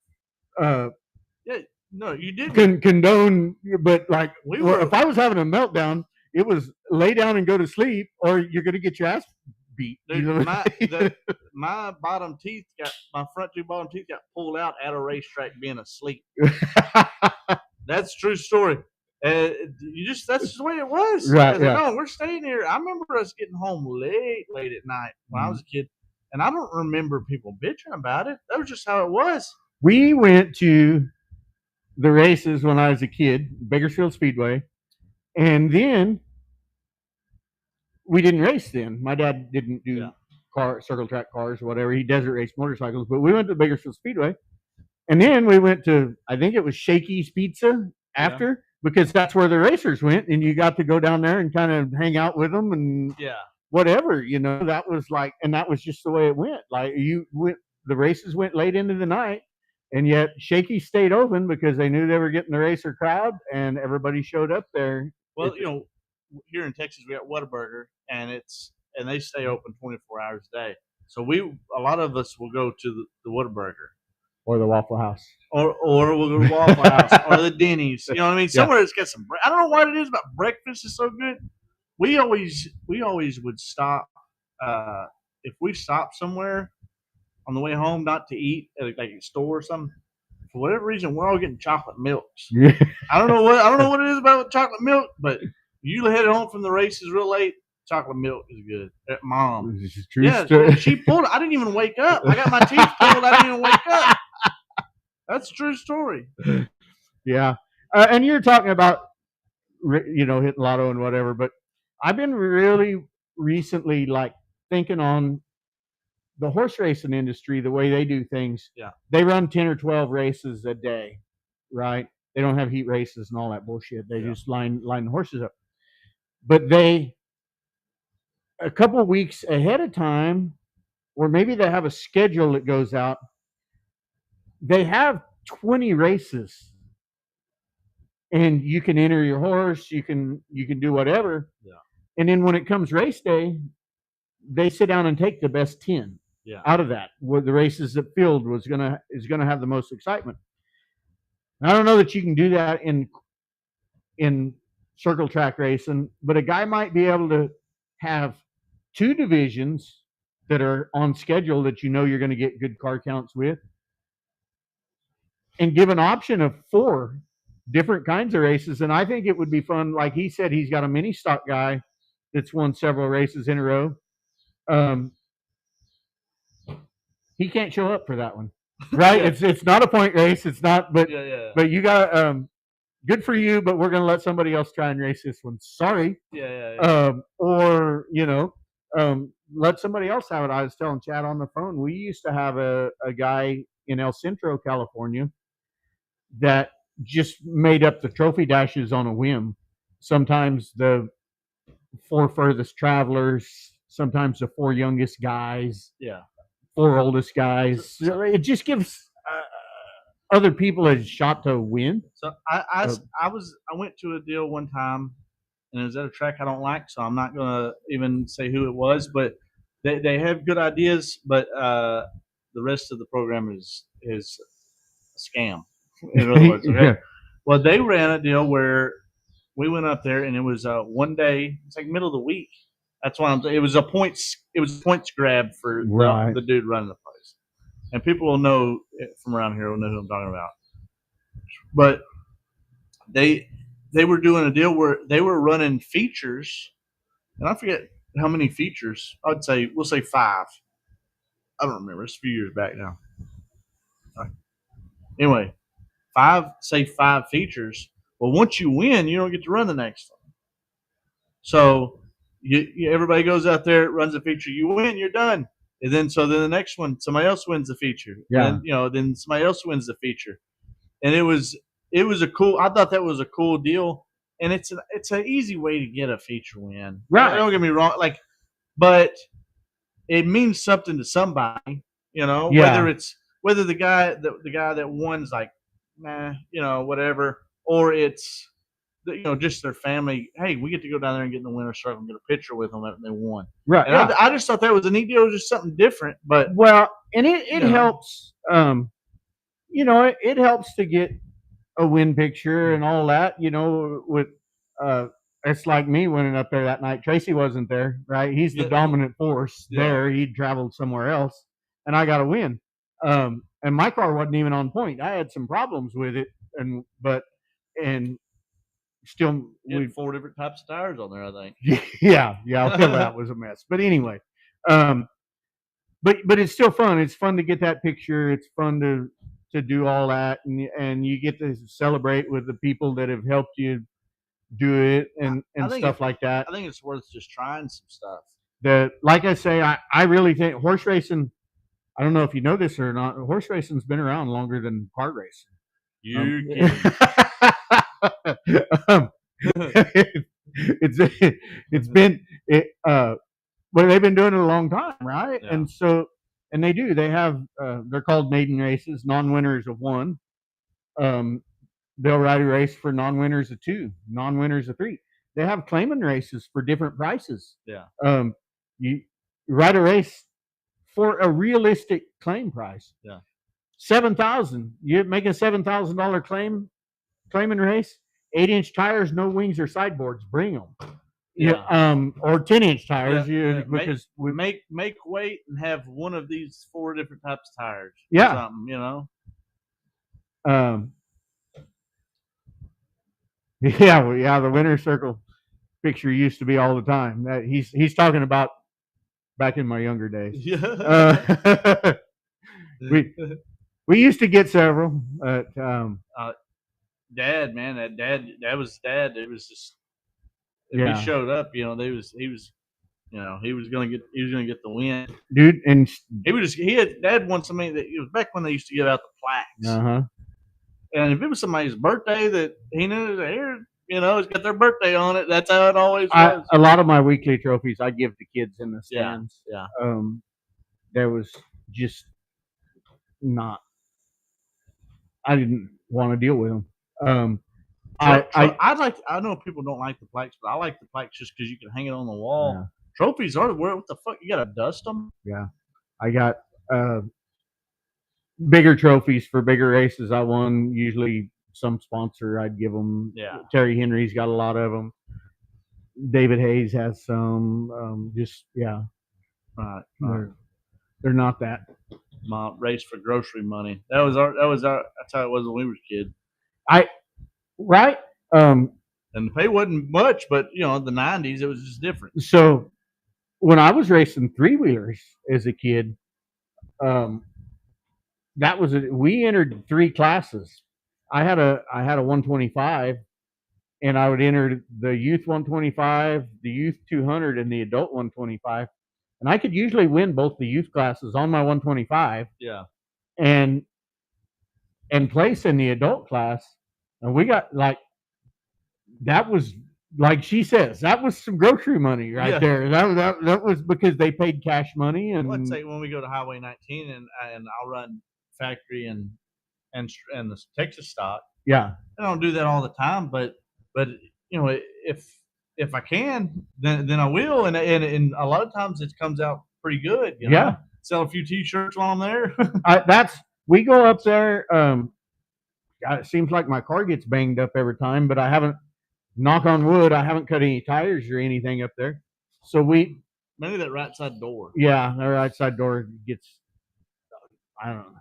No, you didn't condone, but like, if I was having a meltdown, it was lay down and go to sleep, or you're gonna get your ass beat. Dude, my front 2 bottom teeth got pulled out at a racetrack being asleep. That's a true story. That's just the way it was. Right. No, we're staying here. I remember us getting home late at night when I was a kid, and I don't remember people bitching about it. That was just how it was. We went to the races when I was a kid, Bakersfield Speedway, and then we didn't race then. My dad didn't do circle track cars or whatever. He desert raced motorcycles, but we went to Bakersfield Speedway, and then we went to, I think it was Shakey's Pizza after, because that's where the racers went, and you got to go down there and kind of hang out with them and whatever, that was like, and that was just the way it went. Like the races went late into the night, and yet Shaky stayed open because they knew they were getting the racer crowd, and everybody showed up there. Well, here in Texas we got Whataburger, and they stay open 24 hours a day. So a lot of us will go to the Whataburger or the Waffle House, or we'll go to Waffle House or the Denny's. You know what I mean? Somewhere that's got some. I don't know what it is about breakfast is so good. We always would stop if we stopped somewhere on the way home, not to eat at like a store or something. For whatever reason, we're all getting chocolate milks. I don't know what it is about chocolate milk, but you headed home from the races real late. Chocolate milk is good. Mom, she pulled it. I didn't even wake up. I got my teeth pulled. I didn't even wake up. That's a true story. Yeah, and you're talking about hitting lotto and whatever, but I've been really recently like thinking on the horse racing industry, the way they do things. Yeah. They run 10 or 12 races a day, right? They don't have heat races and all that bullshit. They just line the horses up. But they, a couple of weeks ahead of time, or maybe they have a schedule that goes out. they have 20 races, and you can enter your horse. You can do whatever. Yeah. And then when it comes race day, they sit down and take the best 10 out of that. Where the races that Field is gonna have the most excitement. I don't know that you can do that in circle track racing, but a guy might be able to have 2 divisions that are on schedule that you know you're going to get good car counts with, and give an option of 4 different kinds of races. And I think it would be fun. Like he said, he's got a mini stock guy that's won several races in a row. He can't show up for that one, right? It's not a point race. It's not, but you got good for you, but we're going to let somebody else try and race this one. Sorry. Or let somebody else have it. I was telling Chad on the phone, we used to have a guy in El Centro, California, that just made up the trophy dashes on a whim. Sometimes the 4 furthest travelers, sometimes the 4 youngest guys, 4 oldest guys. It just gives other people a shot to win. So I went to a deal one time, and it was at a track I don't like, so I'm not gonna even say who it was, but they have good ideas, but the rest of the program is a scam. In other words, okay. Well, they ran a deal where we went up there, and it was one day. It's like middle of the week. That's why it was a points. It was a points grab for the dude running the place, and people will know from around here will know who I'm talking about. But they were doing a deal where they were running features, and I forget how many features. I'd say we'll say 5. I don't remember. It's a few years back now. Anyway, 5 features. Well, once you win, you don't get to run the next one. So everybody goes out there, runs a feature. You win, you're done. And then the next one, somebody else wins the feature. Yeah. And, then somebody else wins the feature. And it was a cool. I thought that was a cool deal, and it's an easy way to get a feature win. Right. Don't get me wrong. But it means something to somebody. Whether the guy that won's like, nah, whatever, or it's just their family. Hey, we get to go down there and get in the winner's circle and get a picture with them that they won. Right. And I just thought that was a neat deal. It was just something different. But and it helps. It helps to get a win picture and all that. With it's like me winning up there that night. Tracy wasn't there, right? He's the dominant force there. He'd traveled somewhere else, and I got a win. And my car wasn't even on point. I had some problems with it, and still we had 4 different types of tires on there, I think. Yeah, that was a mess. But anyway, but it's still fun. It's fun to get that picture. It's fun to do all that, and you get to celebrate with the people that have helped you do it and stuff like that. I think it's worth just trying some stuff. Like I say, I really think horse racing, I don't know if you know this or not, horse racing's been around longer than kart racing. It's been well, they've been doing it a long time, right? Yeah. And they have they're called maiden races, non-winners of 1. They'll ride a race for non-winners of 2, non-winners of 3. They have claiming races for different prices. Yeah. You ride a race for a realistic claim price. Yeah. $7,000. You make a $7,000 claiming race. 8-inch tires, no wings or sideboards. Bring them. Yeah. Or 10-inch tires. Because we make weight and have one of these 4 different types of tires. Yeah. Something, Yeah, the winner's circle picture used to be all the time. He's talking about back in my younger days. Yeah. We used to get several. Dad, man, that was Dad. It was just if he showed up, he was gonna get the win, dude. And Dad won something that it was back when they used to give out the plaques. And if it was somebody's birthday that he knew that it's got their birthday on it, that's how it always was. A lot of my weekly trophies I give to kids in the stands. Yeah. There was just not I didn't want to deal with them. I know people don't like the plaques, but I like the plaques just because you can hang it on the wall. Yeah. Trophies are what the fuck? You gotta dust them? Yeah, I got bigger trophies for bigger races I won. Usually, some sponsor I'd give them. Yeah. Terry Henry's got a lot of them. David Hayes has some. Just yeah, Right. they're not that. My race for grocery money. That's how it was when we were kids. Right. And the pay wasn't much, but the '90s it was just different. So when I was racing 3-wheelers as a kid, we entered 3 classes. I had a 125, and I would enter the youth 125, the youth 200, and the adult 125, and I could usually win both the youth classes on my 125. Yeah. And place in the adult class, and we got that was like she says, that was some grocery money right there. That was because they paid cash money. And let's say when we go to Highway 19 and I'll run factory and the Texas stock. Yeah, I don't do that all the time, but if I can, then I will, and a lot of times it comes out pretty good. Yeah, sell a few T-shirts while I'm there. We go up there. It seems like my car gets banged up every time, but I haven't. Knock on wood, I haven't cut any tires or anything up there. So maybe that right side door. Yeah, the right side door gets. I don't know.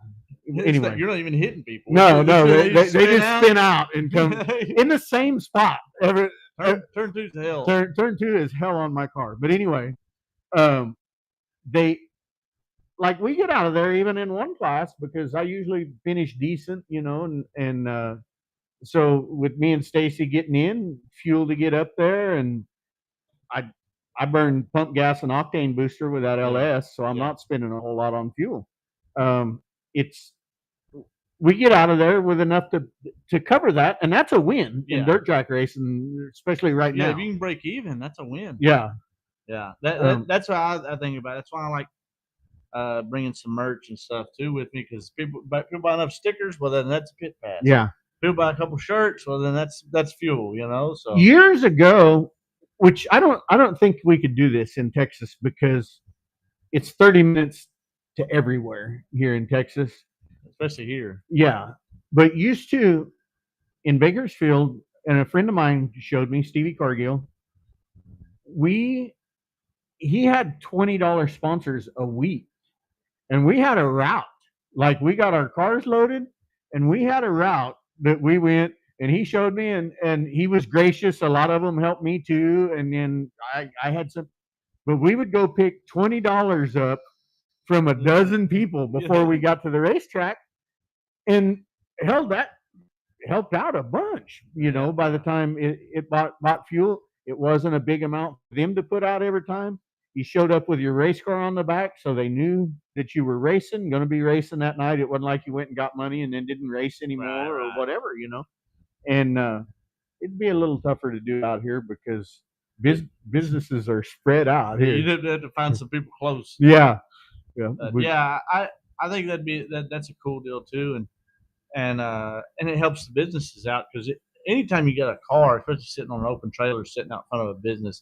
Anyway, you're not even hitting people. No, they just spin out and come in the same spot. Turn 2 is hell. Turn 2 is hell on my car. But anyway, we get out of there even in one class because I usually finish decent, and so with me and Stacy getting in, fuel to get up there, and I burn pump gas and octane booster with that LS, so I'm not spending a whole lot on fuel. We get out of there with enough to cover that, and that's a win in dirt track racing, especially right now. Yeah, if you can break even, that's a win. Yeah. That's what I think about. That's why I like bringing some merch and stuff too with me, because people buy enough stickers, well then that's a pit pass. Yeah. People buy a couple shirts, well then that's fuel, So years ago, which I don't think we could do this in Texas because it's 30 minutes to everywhere here in Texas, especially here. Yeah, but used to in Bakersfield, and a friend of mine showed me, Stevie Cargill. He had $20 sponsors a week, and we had a route. Like we got our cars loaded, and we had a route that we went, and he showed me, and he was gracious. A lot of them helped me too, and then I had some, but we would go pick $20 up from a dozen people before we got to the racetrack, and that helped out a bunch. By the time it bought fuel, it wasn't a big amount for them to put out every time. You showed up with your race car on the back, so they knew that you were going to be racing that night. It wasn't like you went and got money and then didn't race anymore or whatever, And it'd be a little tougher to do out here because businesses are spread out here. You'd have to find some people close. Yeah. I think that's a cool deal too, and it helps the businesses out because anytime you get a car, especially sitting on an open trailer, sitting out in front of a business,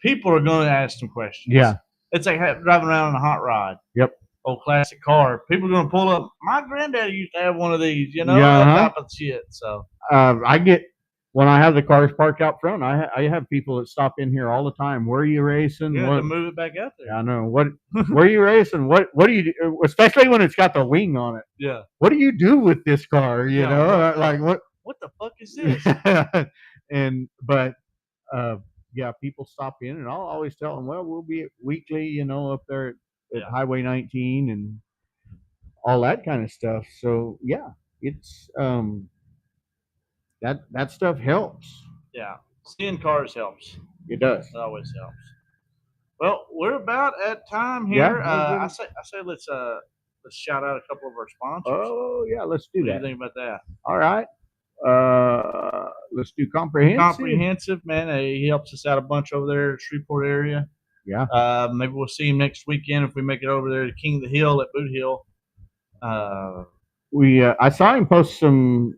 people are going to ask some questions. Yeah, it's like driving around in a hot rod. Yep. Old classic car. People are going to pull up. My granddaddy used to have one of these, that type of shit. So I get when I have the cars parked out front, I have people that stop in here all the time. Where are you racing? You have to move it back out there. I know. Where are you racing? What do you do? Especially when it's got the wing on it. Yeah. What do you do with this car? What the fuck is this? People stop in, and I'll always tell them, well, we'll be weekly, up there at Highway 19 and all that kind of stuff. So yeah, it's that stuff helps. Yeah, seeing cars helps. It does. It always helps. Well, we're about at time here. Yeah, I say let's shout out a couple of our sponsors. Oh yeah, let's do that. What do you think about that? All right. Let's do Comprehensive. Comprehensive, man. He helps us out a bunch over there at Shreveport area. Yeah. Maybe we'll see him next weekend if we make it over there to King of the Hill at Boot Hill. I saw him post some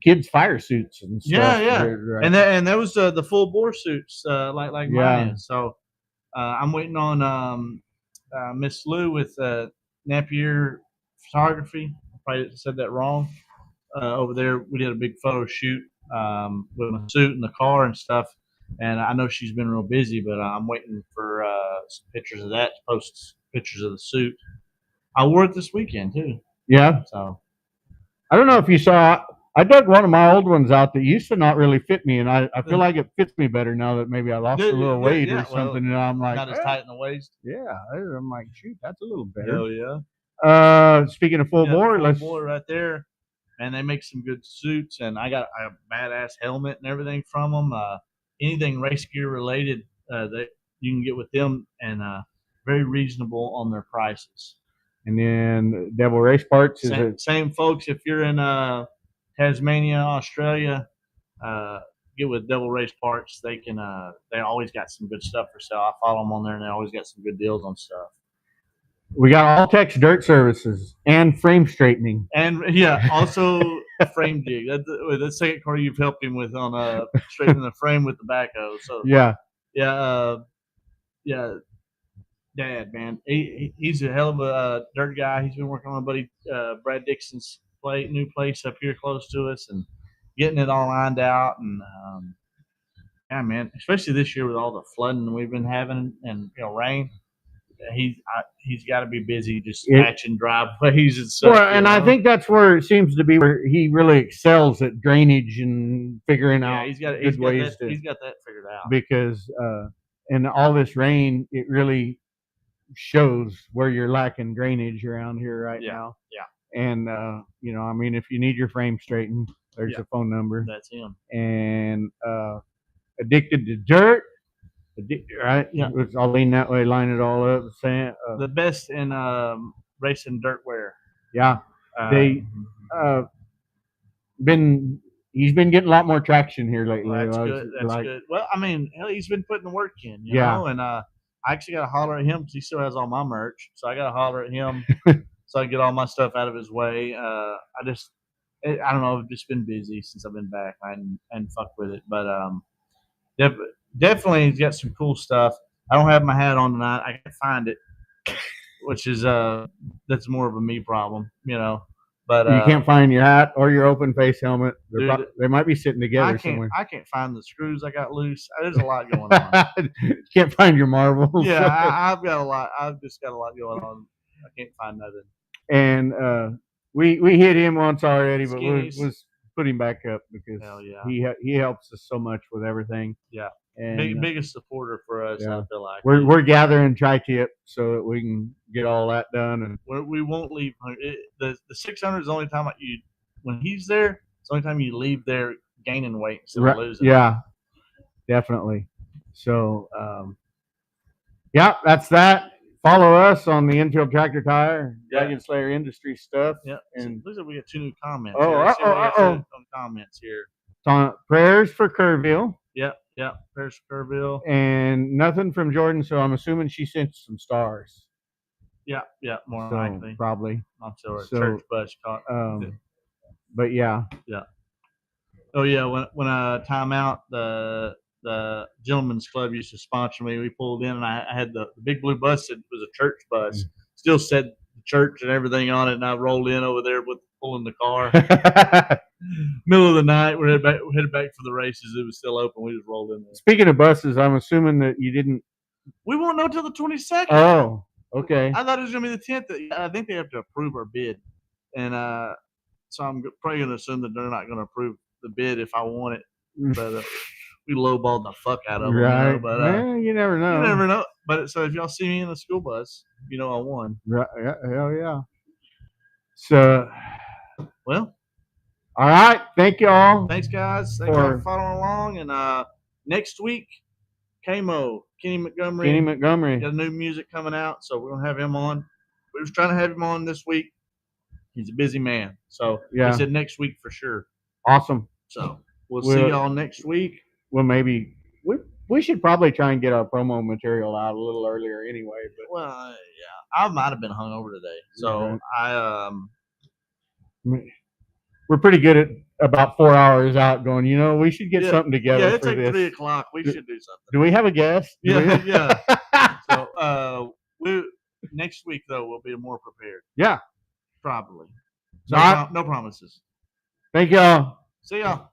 kids fire suits and stuff. Yeah. Right. And that was the full bore suits, like mine Yeah. is. So I'm waiting on Miss Lou with Napier Photography. Probably said that wrong. Over there, we did a big photo shoot with my suit and the car and stuff. And I know she's been real busy, but I'm waiting for some pictures of that to post pictures of the suit. I wore it this weekend too. Yeah. So I don't know if you saw. I dug one of my old ones out that used to not really fit me, and I feel like it fits me better now that maybe I lost a little weight or something. And I'm like, not as tight in the waist. Yeah, I'm like, shoot, that's a little better. Hell yeah. Speaking of full bore, let's bore right there, and they make some good suits, and I got a badass helmet and everything from them. Anything race gear related that you can get with them, and very reasonable on their prices. And then Devil Race Parts same folks. If you're in Tasmania, Australia, get with Devil Race Parts. They can. They always got some good stuff for sale. I follow them on there, and they always got some good deals on stuff. We got all Tex dirt services and frame straightening, and also frame jig. That's the second car you've helped him with on straightening the frame with the backhoe. So yeah. Dad, man, he's a hell of a dirt guy. He's been working on my buddy Brad Dixon's new place up here close to us, and getting it all lined out. And yeah, man, especially this year with all the flooding we've been having and rain, he's got to be busy just patching driveways and stuff. Well, and I think that's where it seems to be where he really excels at drainage and figuring out he's got good ways to. He's got that figured out because in all this rain, it really shows where you're lacking drainage around here right now. Yeah. And I mean, if you need your frame straightened, there's a phone number. That's him. And Addicted to Dirt, right? Yeah. I'll lean that way, line it all up. The best in racing dirt wear. Yeah. They he's been getting a lot more traction here lately. Well, that's good. That's good. Well, I mean, hell, he's been putting the work in, you know. And I actually got to holler at him because he still has all my merch, so I got to holler at him so I get all my stuff out of his way. I don't know. I've just been busy since I've been back. I hadn't fucked with it, but definitely he's got some cool stuff. I don't have my hat on tonight. I can't find it, which is that's more of a me problem, you know. But you can't find your hat or your open face helmet. They might be sitting together somewhere. I can't find the screws I got loose. There's a lot going on. Can't find your marbles. Yeah, I've got a lot. I've just got a lot going on. I can't find nothing. And we hit him once already, but we'll put him back up because he helps us so much with everything. Yeah. And biggest supporter for us. I feel like we're gathering tri-tip so that we can get all that done, and we won't leave. The 600 is the only time when he's there. It's the only time you leave there gaining weight instead of losing. Yeah, definitely. So that's that. Follow us on the Infield Tractor Tire, Dragon Slayer Industry stuff. Yeah, and looks like we got 2 new comments. Some comments here. Prayers for Kerrville. Yeah, prayers for Kerrville. And nothing from Jordan, so I'm assuming she sent some stars. Yeah, more likely. Probably. I'm sure. Church bus caught. But yeah. Yeah. Oh yeah, when I time out, the Gentlemen's Club used to sponsor me. We pulled in, and I had the big blue bus that was a church bus. Still said the church and everything on it, and I rolled in over there with pulling the car. Middle of the night, we're headed back for the races. It was still open. We just rolled in there. Speaking of buses, I'm assuming that you didn't. We won't know till the 22nd. Oh, okay. I thought it was gonna be the 10th. I think they have to approve our bid, and so I'm probably gonna assume that they're not gonna approve the bid if I want it. But we lowballed the fuck out of them. Right. You know? But you never know. You never know. But so if y'all see me in a school bus, you know I won. Right. Hell yeah. So, well. All right. Thank you all. Thanks, guys. Thanks for following along. And next week, Kenny Montgomery. Got new music coming out, so we're going to have him on. We was trying to have him on this week. He's a busy man. So he said next week for sure. Awesome. So we'll see y'all next week. Well, maybe we should probably try and get our promo material out a little earlier anyway. But I might have been hungover today. So we're pretty good at about 4 hours out going, we should get something together it's for like this. 3:00. We should do something. Do we have a guest? Yeah. So next week though we'll be more prepared. Yeah, Probably. No promises. Thank y'all. See y'all.